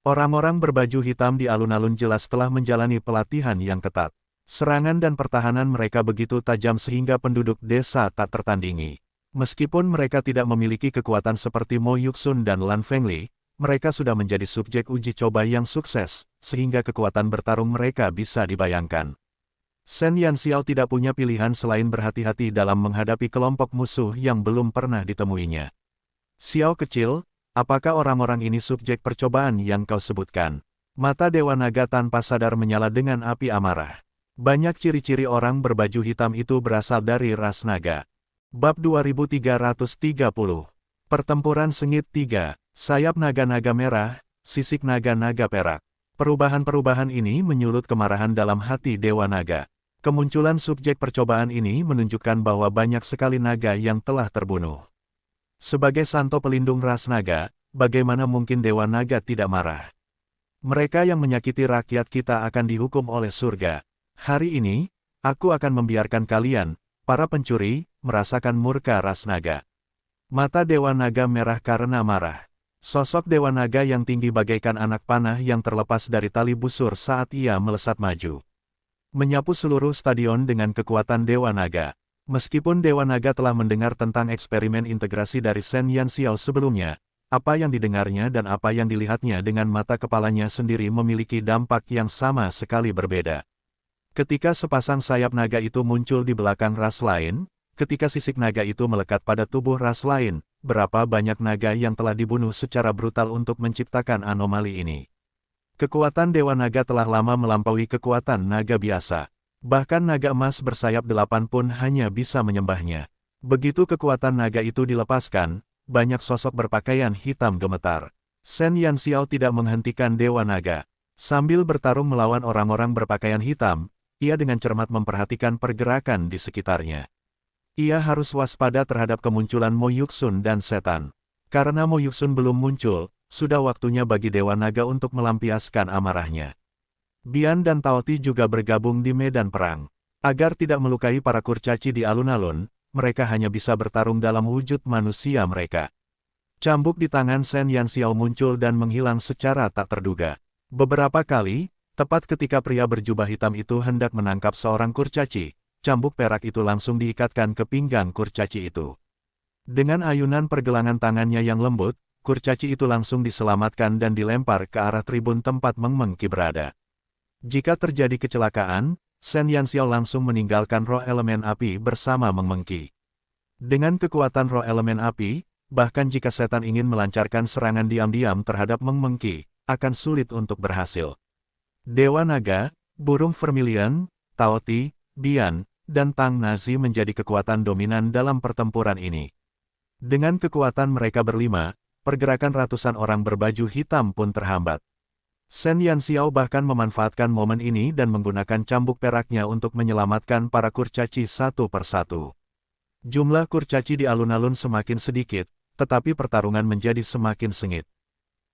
Orang-orang berbaju hitam di alun-alun jelas telah menjalani pelatihan yang ketat. Serangan dan pertahanan mereka begitu tajam sehingga penduduk desa tak tertandingi. Meskipun mereka tidak memiliki kekuatan seperti Mo Yuxun dan Lan Fengli, mereka sudah menjadi subjek uji coba yang sukses, sehingga kekuatan bertarung mereka bisa dibayangkan. Shen Yanxiao tidak punya pilihan selain berhati-hati dalam menghadapi kelompok musuh yang belum pernah ditemuinya. Xiao kecil, apakah orang-orang ini subjek percobaan yang kau sebutkan? Mata Dewa Naga tanpa sadar menyala dengan api amarah. Banyak ciri-ciri orang berbaju hitam itu berasal dari ras naga. Bab 2330. Pertempuran Sengit 3, Sayap Naga-Naga Merah, Sisik Naga-Naga Perak. Perubahan-perubahan ini menyulut kemarahan dalam hati Dewa Naga. Kemunculan subjek percobaan ini menunjukkan bahwa banyak sekali naga yang telah terbunuh. Sebagai santo pelindung ras naga, bagaimana mungkin Dewa Naga tidak marah? Mereka yang menyakiti rakyat kita akan dihukum oleh surga. Hari ini, aku akan membiarkan kalian, para pencuri, merasakan murka ras naga. Mata Dewa Naga merah karena marah. Sosok Dewa Naga yang tinggi bagaikan anak panah yang terlepas dari tali busur saat ia melesat maju. Menyapu seluruh stadion dengan kekuatan Dewa Naga. Meskipun Dewa Naga telah mendengar tentang eksperimen integrasi dari Shen Yanxiao sebelumnya, apa yang didengarnya dan apa yang dilihatnya dengan mata kepalanya sendiri memiliki dampak yang sama sekali berbeda. Ketika sepasang sayap naga itu muncul di belakang ras lain, ketika sisik naga itu melekat pada tubuh ras lain, berapa banyak naga yang telah dibunuh secara brutal untuk menciptakan anomali ini. Kekuatan Dewa Naga telah lama melampaui kekuatan naga biasa. Bahkan naga emas bersayap 8 pun hanya bisa menyembahnya. Begitu kekuatan naga itu dilepaskan, banyak sosok berpakaian hitam gemetar. Shen Yanxiao tidak menghentikan Dewa Naga. Sambil bertarung melawan orang-orang berpakaian hitam, ia dengan cermat memperhatikan pergerakan di sekitarnya. Ia harus waspada terhadap kemunculan Mo Yuxun dan setan. Karena Mo Yuxun belum muncul, sudah waktunya bagi Dewa Naga untuk melampiaskan amarahnya. Bian dan Tao Ti juga bergabung di medan perang. Agar tidak melukai para kurcaci di alun-alun, mereka hanya bisa bertarung dalam wujud manusia mereka. Cambuk di tangan Shen Yanxiao muncul dan menghilang secara tak terduga. Beberapa kali, tepat ketika pria berjubah hitam itu hendak menangkap seorang kurcaci, cambuk perak itu langsung diikatkan ke pinggang kurcaci itu. Dengan ayunan pergelangan tangannya yang lembut, kurcaci itu langsung diselamatkan dan dilempar ke arah tribun tempat Meng Mengki berada. Jika terjadi kecelakaan, Shen Yanxiao langsung meninggalkan roh elemen api bersama Meng Mengki. Dengan kekuatan roh elemen api, bahkan jika setan ingin melancarkan serangan diam-diam terhadap Meng Mengki, akan sulit untuk berhasil. Dewa Naga, Burung Vermilion, Tao Ti, Bian, dan Tang Nazi menjadi kekuatan dominan dalam pertempuran ini. Dengan kekuatan mereka berlima, pergerakan ratusan orang berbaju hitam pun terhambat. Shen Yanxiao bahkan memanfaatkan momen ini dan menggunakan cambuk peraknya untuk menyelamatkan para kurcaci satu persatu. Jumlah kurcaci di alun-alun semakin sedikit, tetapi pertarungan menjadi semakin sengit.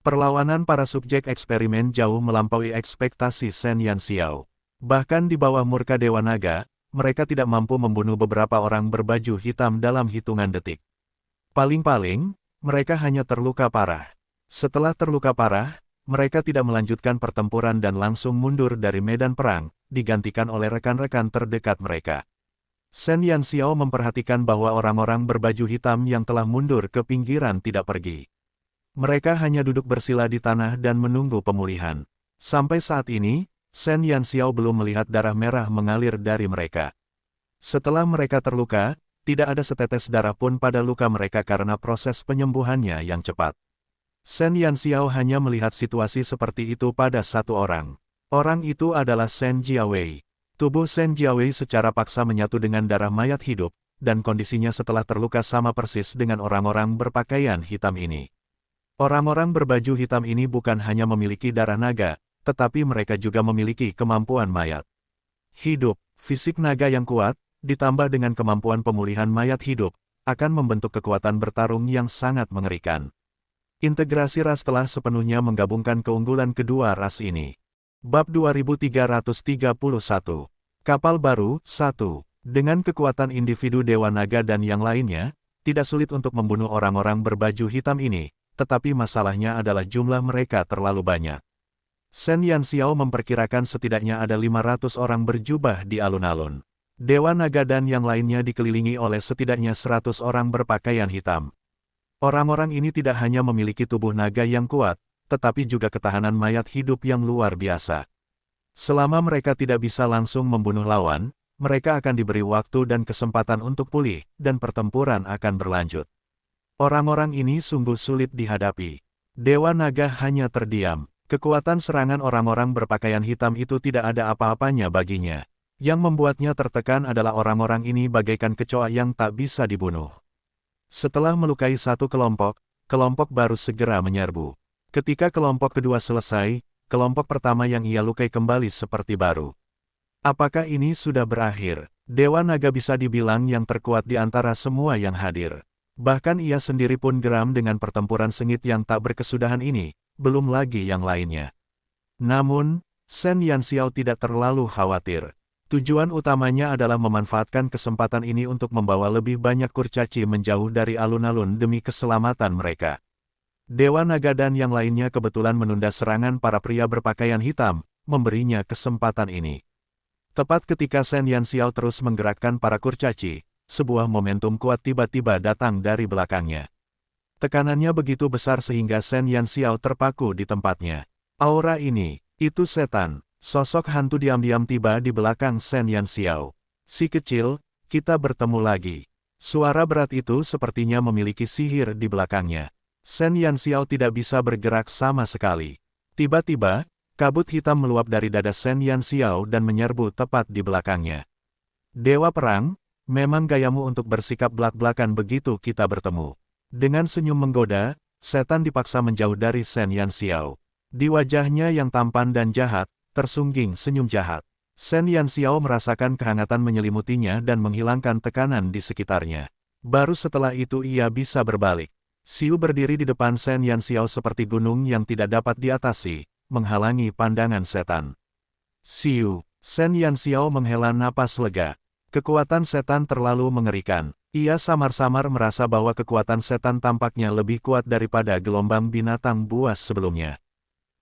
Perlawanan para subjek eksperimen jauh melampaui ekspektasi Shen Yanxiao. Bahkan di bawah murka Dewa Naga, mereka tidak mampu membunuh beberapa orang berbaju hitam dalam hitungan detik. Paling-paling, mereka hanya terluka parah. Setelah terluka parah, mereka tidak melanjutkan pertempuran dan langsung mundur dari medan perang, digantikan oleh rekan-rekan terdekat mereka. Shen Yanxiao memperhatikan bahwa orang-orang berbaju hitam yang telah mundur ke pinggiran tidak pergi. Mereka hanya duduk bersila di tanah dan menunggu pemulihan. Sampai saat ini, Shen Yanxiao belum melihat darah merah mengalir dari mereka. Setelah mereka terluka, tidak ada setetes darah pun pada luka mereka karena proses penyembuhannya yang cepat. Shen Yanxiao hanya melihat situasi seperti itu pada satu orang. Orang itu adalah Shen Jiawei. Tubuh Shen Jiawei secara paksa menyatu dengan darah mayat hidup, dan kondisinya setelah terluka sama persis dengan orang-orang berpakaian hitam ini. Orang-orang berbaju hitam ini bukan hanya memiliki darah naga, tetapi mereka juga memiliki kemampuan mayat hidup. Fisik naga yang kuat, ditambah dengan kemampuan pemulihan mayat hidup, akan membentuk kekuatan bertarung yang sangat mengerikan. Integrasi ras telah sepenuhnya menggabungkan keunggulan kedua ras ini. Bab 2331. Kapal baru, 1. Dengan kekuatan individu Dewa Naga dan yang lainnya, tidak sulit untuk membunuh orang-orang berbaju hitam ini, tetapi masalahnya adalah jumlah mereka terlalu banyak. Shen Yanxiao memperkirakan setidaknya ada 500 orang berjubah di alun-alun. Dewa Naga dan yang lainnya dikelilingi oleh setidaknya 100 orang berpakaian hitam. Orang-orang ini tidak hanya memiliki tubuh naga yang kuat, tetapi juga ketahanan mayat hidup yang luar biasa. Selama mereka tidak bisa langsung membunuh lawan, mereka akan diberi waktu dan kesempatan untuk pulih, dan pertempuran akan berlanjut. Orang-orang ini sungguh sulit dihadapi. Dewa Naga hanya terdiam. Kekuatan serangan orang-orang berpakaian hitam itu tidak ada apa-apanya baginya. Yang membuatnya tertekan adalah orang-orang ini bagaikan kecoa yang tak bisa dibunuh. Setelah melukai satu kelompok, kelompok baru segera menyerbu. Ketika kelompok kedua selesai, kelompok pertama yang ia lukai kembali seperti baru. Apakah ini sudah berakhir? Dewa Naga bisa dibilang yang terkuat di antara semua yang hadir. Bahkan ia sendiri pun geram dengan pertempuran sengit yang tak berkesudahan ini, belum lagi yang lainnya. Namun, Shen Yanxiao tidak terlalu khawatir. Tujuan utamanya adalah memanfaatkan kesempatan ini untuk membawa lebih banyak kurcaci menjauh dari alun-alun demi keselamatan mereka. Dewa Naga dan yang lainnya kebetulan menunda serangan para pria berpakaian hitam, memberinya kesempatan ini. Tepat ketika Shen Yanxiao terus menggerakkan para kurcaci, sebuah momentum kuat tiba-tiba datang dari belakangnya. Tekanannya begitu besar sehingga Shen Yanxiao terpaku di tempatnya. Aura ini, itu setan. Sosok hantu diam-diam tiba di belakang Shen Yanxiao. Si kecil, kita bertemu lagi. Suara berat itu sepertinya memiliki sihir di belakangnya. Shen Yanxiao tidak bisa bergerak sama sekali. Tiba-tiba, kabut hitam meluap dari dada Shen Yanxiao dan menyerbu tepat di belakangnya. Dewa Perang, memang gayamu untuk bersikap belak-belakan begitu kita bertemu. Dengan senyum menggoda, setan dipaksa menjauh dari Shen Yanxiao. Di wajahnya yang tampan dan jahat, tersungging senyum jahat. Shen Yanxiao merasakan kehangatan menyelimutinya dan menghilangkan tekanan di sekitarnya. Baru setelah itu ia bisa berbalik. Xiu berdiri di depan Shen Yanxiao seperti gunung yang tidak dapat diatasi, menghalangi pandangan setan. Xiu, Shen Yanxiao menghela napas lega. Kekuatan setan terlalu mengerikan. Ia samar-samar merasa bahwa kekuatan setan tampaknya lebih kuat daripada gelombang binatang buas sebelumnya.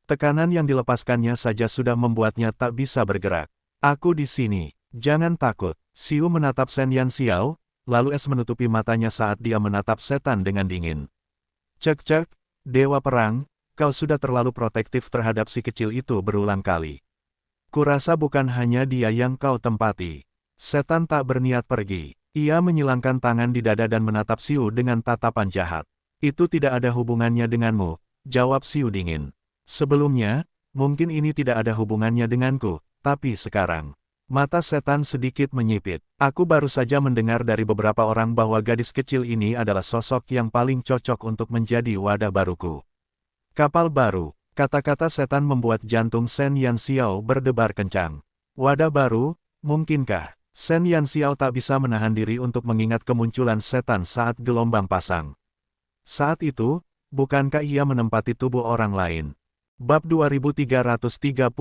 Tekanan yang dilepaskannya saja sudah membuatnya tak bisa bergerak. Aku di sini, jangan takut. Xiu menatap Shen Yanxiao, lalu es menutupi matanya saat dia menatap setan dengan dingin. Cek-cek, Dewa Perang, kau sudah terlalu protektif terhadap si kecil itu berulang kali. Kurasa bukan hanya dia yang kau tempati. Setan tak berniat pergi. Ia menyilangkan tangan di dada dan menatap Xiu dengan tatapan jahat. Itu tidak ada hubungannya denganmu, jawab Xiu dingin. Sebelumnya, mungkin ini tidak ada hubungannya denganku, tapi sekarang. Mata setan sedikit menyipit. Aku baru saja mendengar dari beberapa orang bahwa gadis kecil ini adalah sosok yang paling cocok untuk menjadi wadah baruku. Kapal baru, kata-kata setan membuat jantung Shen Yanxiao berdebar kencang. Wadah baru, mungkinkah? Shen Yanxiao tak bisa menahan diri untuk mengingat kemunculan setan saat gelombang pasang. Saat itu, bukankah ia menempati tubuh orang lain? Bab 2332,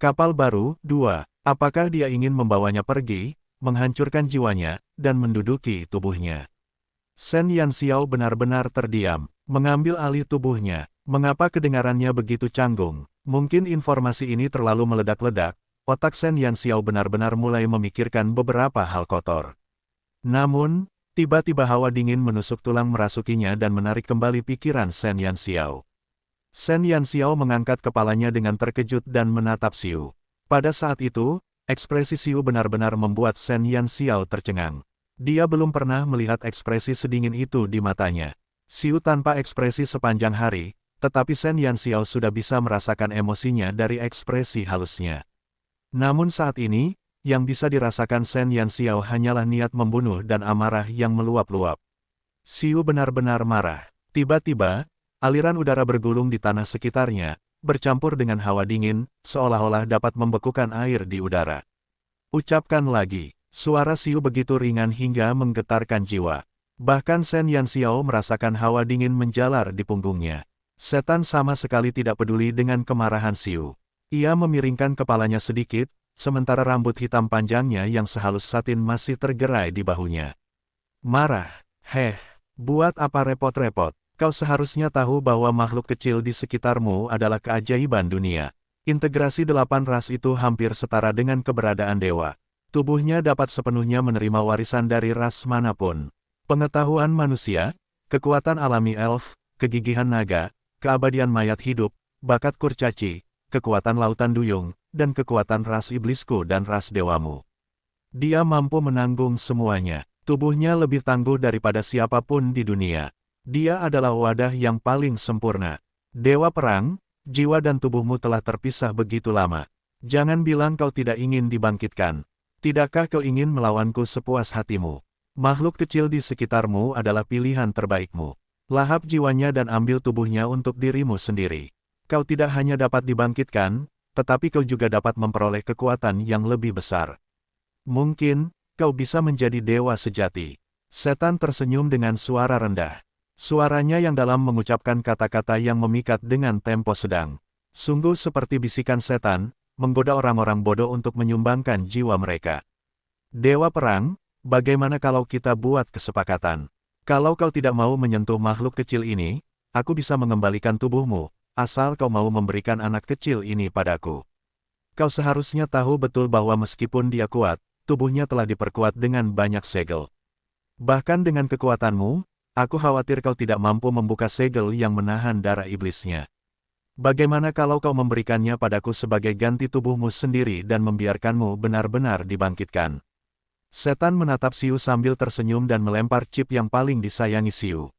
Kapal Baru, 2. Apakah dia ingin membawanya pergi, menghancurkan jiwanya, dan menduduki tubuhnya? Shen Yanxiao benar-benar terdiam, mengambil alih tubuhnya. Mengapa kedengarannya begitu canggung? Mungkin informasi ini terlalu meledak-ledak, otak Shen Yanxiao benar-benar mulai memikirkan beberapa hal kotor. Namun, tiba-tiba hawa dingin menusuk tulang merasukinya dan menarik kembali pikiran Shen Yanxiao. Shen Yanxiao mengangkat kepalanya dengan terkejut dan menatap Xiu. Pada saat itu, ekspresi Xiu benar-benar membuat Shen Yanxiao tercengang. Dia belum pernah melihat ekspresi sedingin itu di matanya. Xiu tanpa ekspresi sepanjang hari, tetapi Shen Yanxiao sudah bisa merasakan emosinya dari ekspresi halusnya. Namun saat ini, yang bisa dirasakan Shen Yanxiao hanyalah niat membunuh dan amarah yang meluap-luap. Xiu benar-benar marah. Tiba-tiba, aliran udara bergulung di tanah sekitarnya, bercampur dengan hawa dingin, seolah-olah dapat membekukan air di udara. Ucapkan lagi, suara Xiu begitu ringan hingga menggetarkan jiwa. Bahkan Shen Yanxiao merasakan hawa dingin menjalar di punggungnya. Setan sama sekali tidak peduli dengan kemarahan Xiu. Ia memiringkan kepalanya sedikit, sementara rambut hitam panjangnya yang sehalus satin masih tergerai di bahunya. Marah, buat apa repot-repot? Kau seharusnya tahu bahwa makhluk kecil di sekitarmu adalah keajaiban dunia. Integrasi 8 ras itu hampir setara dengan keberadaan dewa. Tubuhnya dapat sepenuhnya menerima warisan dari ras manapun. Pengetahuan manusia, kekuatan alami elf, kegigihan naga, keabadian mayat hidup, bakat kurcaci, kekuatan lautan duyung, dan kekuatan ras iblisku dan ras dewamu. Dia mampu menanggung semuanya. Tubuhnya lebih tangguh daripada siapapun di dunia. Dia adalah wadah yang paling sempurna. Dewa Perang, jiwa dan tubuhmu telah terpisah begitu lama. Jangan bilang kau tidak ingin dibangkitkan. Tidakkah kau ingin melawanku sepuas hatimu? Makhluk kecil di sekitarmu adalah pilihan terbaikmu. Lahap jiwanya dan ambil tubuhnya untuk dirimu sendiri. Kau tidak hanya dapat dibangkitkan, tetapi kau juga dapat memperoleh kekuatan yang lebih besar. Mungkin, kau bisa menjadi dewa sejati. Setan tersenyum dengan suara rendah. Suaranya yang dalam mengucapkan kata-kata yang memikat dengan tempo sedang. Sungguh seperti bisikan setan, menggoda orang-orang bodoh untuk menyumbangkan jiwa mereka. Dewa Perang, bagaimana kalau kita buat kesepakatan? Kalau kau tidak mau menyentuh makhluk kecil ini, aku bisa mengembalikan tubuhmu, asal kau mau memberikan anak kecil ini padaku. Kau seharusnya tahu betul bahwa meskipun dia kuat, tubuhnya telah diperkuat dengan banyak segel. Bahkan dengan kekuatanmu, aku khawatir kau tidak mampu membuka segel yang menahan darah iblisnya. Bagaimana kalau kau memberikannya padaku sebagai ganti tubuhmu sendiri dan membiarkanmu benar-benar dibangkitkan? Setan menatap Xiu sambil tersenyum dan melempar chip yang paling disayangi Xiu.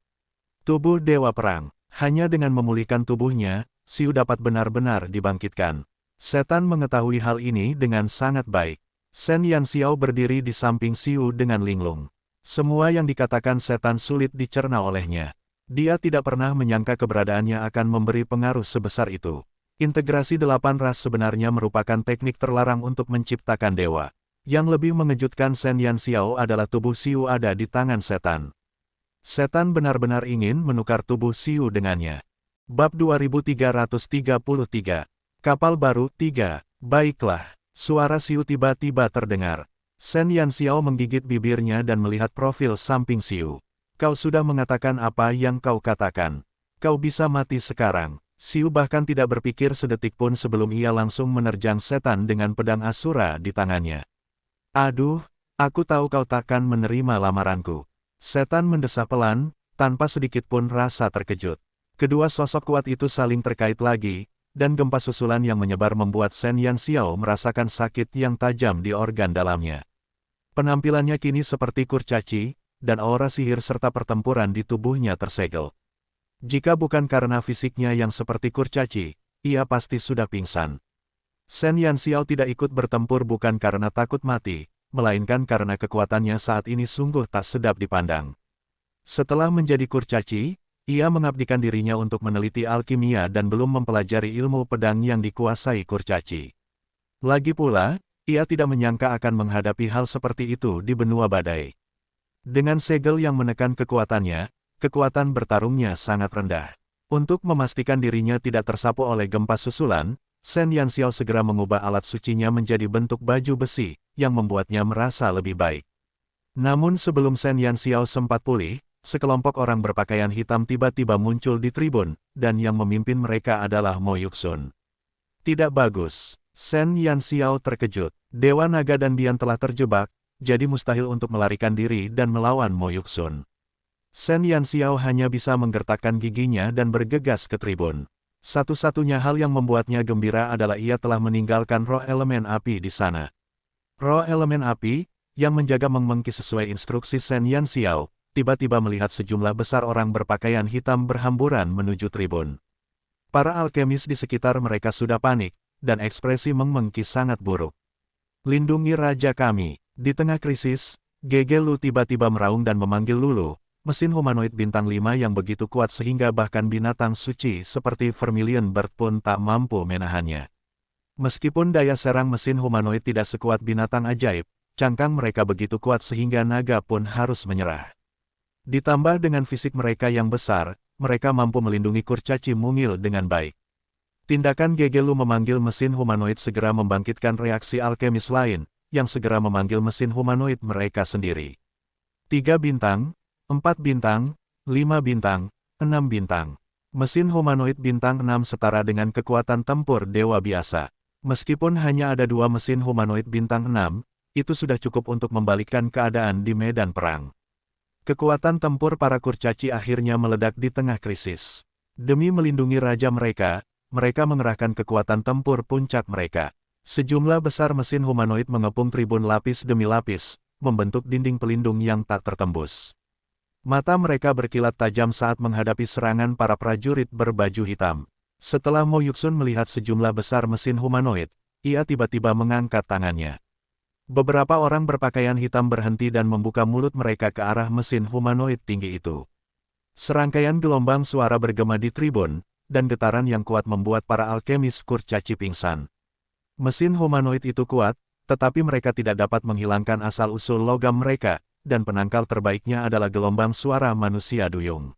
Tubuh Dewa Perang. Hanya dengan memulihkan tubuhnya, Xiu dapat benar-benar dibangkitkan. Setan mengetahui hal ini dengan sangat baik. Shen Yanxiao berdiri di samping Xiu dengan linglung. Semua yang dikatakan setan sulit dicerna olehnya. Dia tidak pernah menyangka keberadaannya akan memberi pengaruh sebesar itu. Integrasi 8 ras sebenarnya merupakan teknik terlarang untuk menciptakan dewa. Yang lebih mengejutkan Shen Yanxiao adalah tubuh Xiu ada di tangan setan. Setan benar-benar ingin menukar tubuh Xiu dengannya. Bab 2333. Kapal baru 3. Baiklah, suara Xiu tiba-tiba terdengar. Shen Yanxiao menggigit bibirnya dan melihat profil samping Xiu. Kau sudah mengatakan apa yang kau katakan. Kau bisa mati sekarang. Xiu bahkan tidak berpikir sedetik pun sebelum ia langsung menerjang setan dengan pedang Asura di tangannya. Aduh, aku tahu kau takkan menerima lamaranku. Setan mendesah pelan, tanpa sedikit pun rasa terkejut. Kedua sosok kuat itu saling terkait lagi, dan gempa susulan yang menyebar membuat Shen Yanxiao merasakan sakit yang tajam di organ dalamnya. Penampilannya kini seperti kurcaci, dan aura sihir serta pertempuran di tubuhnya tersegel. Jika bukan karena fisiknya yang seperti kurcaci, ia pasti sudah pingsan. Shen Yanxiao tidak ikut bertempur bukan karena takut mati, melainkan karena kekuatannya saat ini sungguh tak sedap dipandang. Setelah menjadi kurcaci, ia mengabdikan dirinya untuk meneliti alkimia dan belum mempelajari ilmu pedang yang dikuasai kurcaci. Lagi pula, ia tidak menyangka akan menghadapi hal seperti itu di benua badai. Dengan segel yang menekan kekuatannya, kekuatan bertarungnya sangat rendah. Untuk memastikan dirinya tidak tersapu oleh gempa susulan, Shen Yanxiao segera mengubah alat sucinya menjadi bentuk baju besi, yang membuatnya merasa lebih baik. Namun sebelum Shen Yanxiao sempat pulih, sekelompok orang berpakaian hitam tiba-tiba muncul di tribun, dan yang memimpin mereka adalah Mo Yuxun. Tidak bagus. Shen Yanxiao terkejut. Dewa Naga dan Bian telah terjebak, jadi mustahil untuk melarikan diri dan melawan Mo Yuxun. Shen Yanxiao hanya bisa menggertakkan giginya dan bergegas ke tribun. Satu-satunya hal yang membuatnya gembira adalah ia telah meninggalkan roh elemen api di sana. Roh elemen api, yang menjaga Meng Mengki sesuai instruksi Shen Yanxiao, tiba-tiba melihat sejumlah besar orang berpakaian hitam berhamburan menuju tribun. Para alkemis di sekitar mereka sudah panik, dan ekspresi Meng Mengki sangat buruk. Lindungi raja kami. Di tengah krisis, Gege Lu tiba-tiba meraung dan memanggil Lulu, mesin humanoid bintang 5 yang begitu kuat sehingga bahkan binatang suci seperti Vermilion Bird pun tak mampu menahannya. Meskipun daya serang mesin humanoid tidak sekuat binatang ajaib, cangkang mereka begitu kuat sehingga naga pun harus menyerah. Ditambah dengan fisik mereka yang besar, mereka mampu melindungi kurcaci mungil dengan baik. Tindakan Gege Lu memanggil mesin humanoid segera membangkitkan reaksi alkemis lain, yang segera memanggil mesin humanoid mereka sendiri. 3 bintang, 4 bintang, 5 bintang, 6 bintang. Mesin humanoid bintang 6 setara dengan kekuatan tempur dewa biasa. Meskipun hanya ada 2 mesin humanoid bintang 6, itu sudah cukup untuk membalikkan keadaan di medan perang. Kekuatan tempur para kurcaci akhirnya meledak di tengah krisis. Demi melindungi raja mereka, mereka mengerahkan kekuatan tempur puncak mereka. Sejumlah besar mesin humanoid mengepung tribun lapis demi lapis, membentuk dinding pelindung yang tak tertembus. Mata mereka berkilat tajam saat menghadapi serangan para prajurit berbaju hitam. Setelah Mo Yuxun melihat sejumlah besar mesin humanoid, ia tiba-tiba mengangkat tangannya. Beberapa orang berpakaian hitam berhenti dan membuka mulut mereka ke arah mesin humanoid tinggi itu. Serangkaian gelombang suara bergema di tribun, dan getaran yang kuat membuat para alkemis kurcaci pingsan. Mesin humanoid itu kuat, tetapi mereka tidak dapat menghilangkan asal-usul logam mereka, dan penangkal terbaiknya adalah gelombang suara manusia duyung.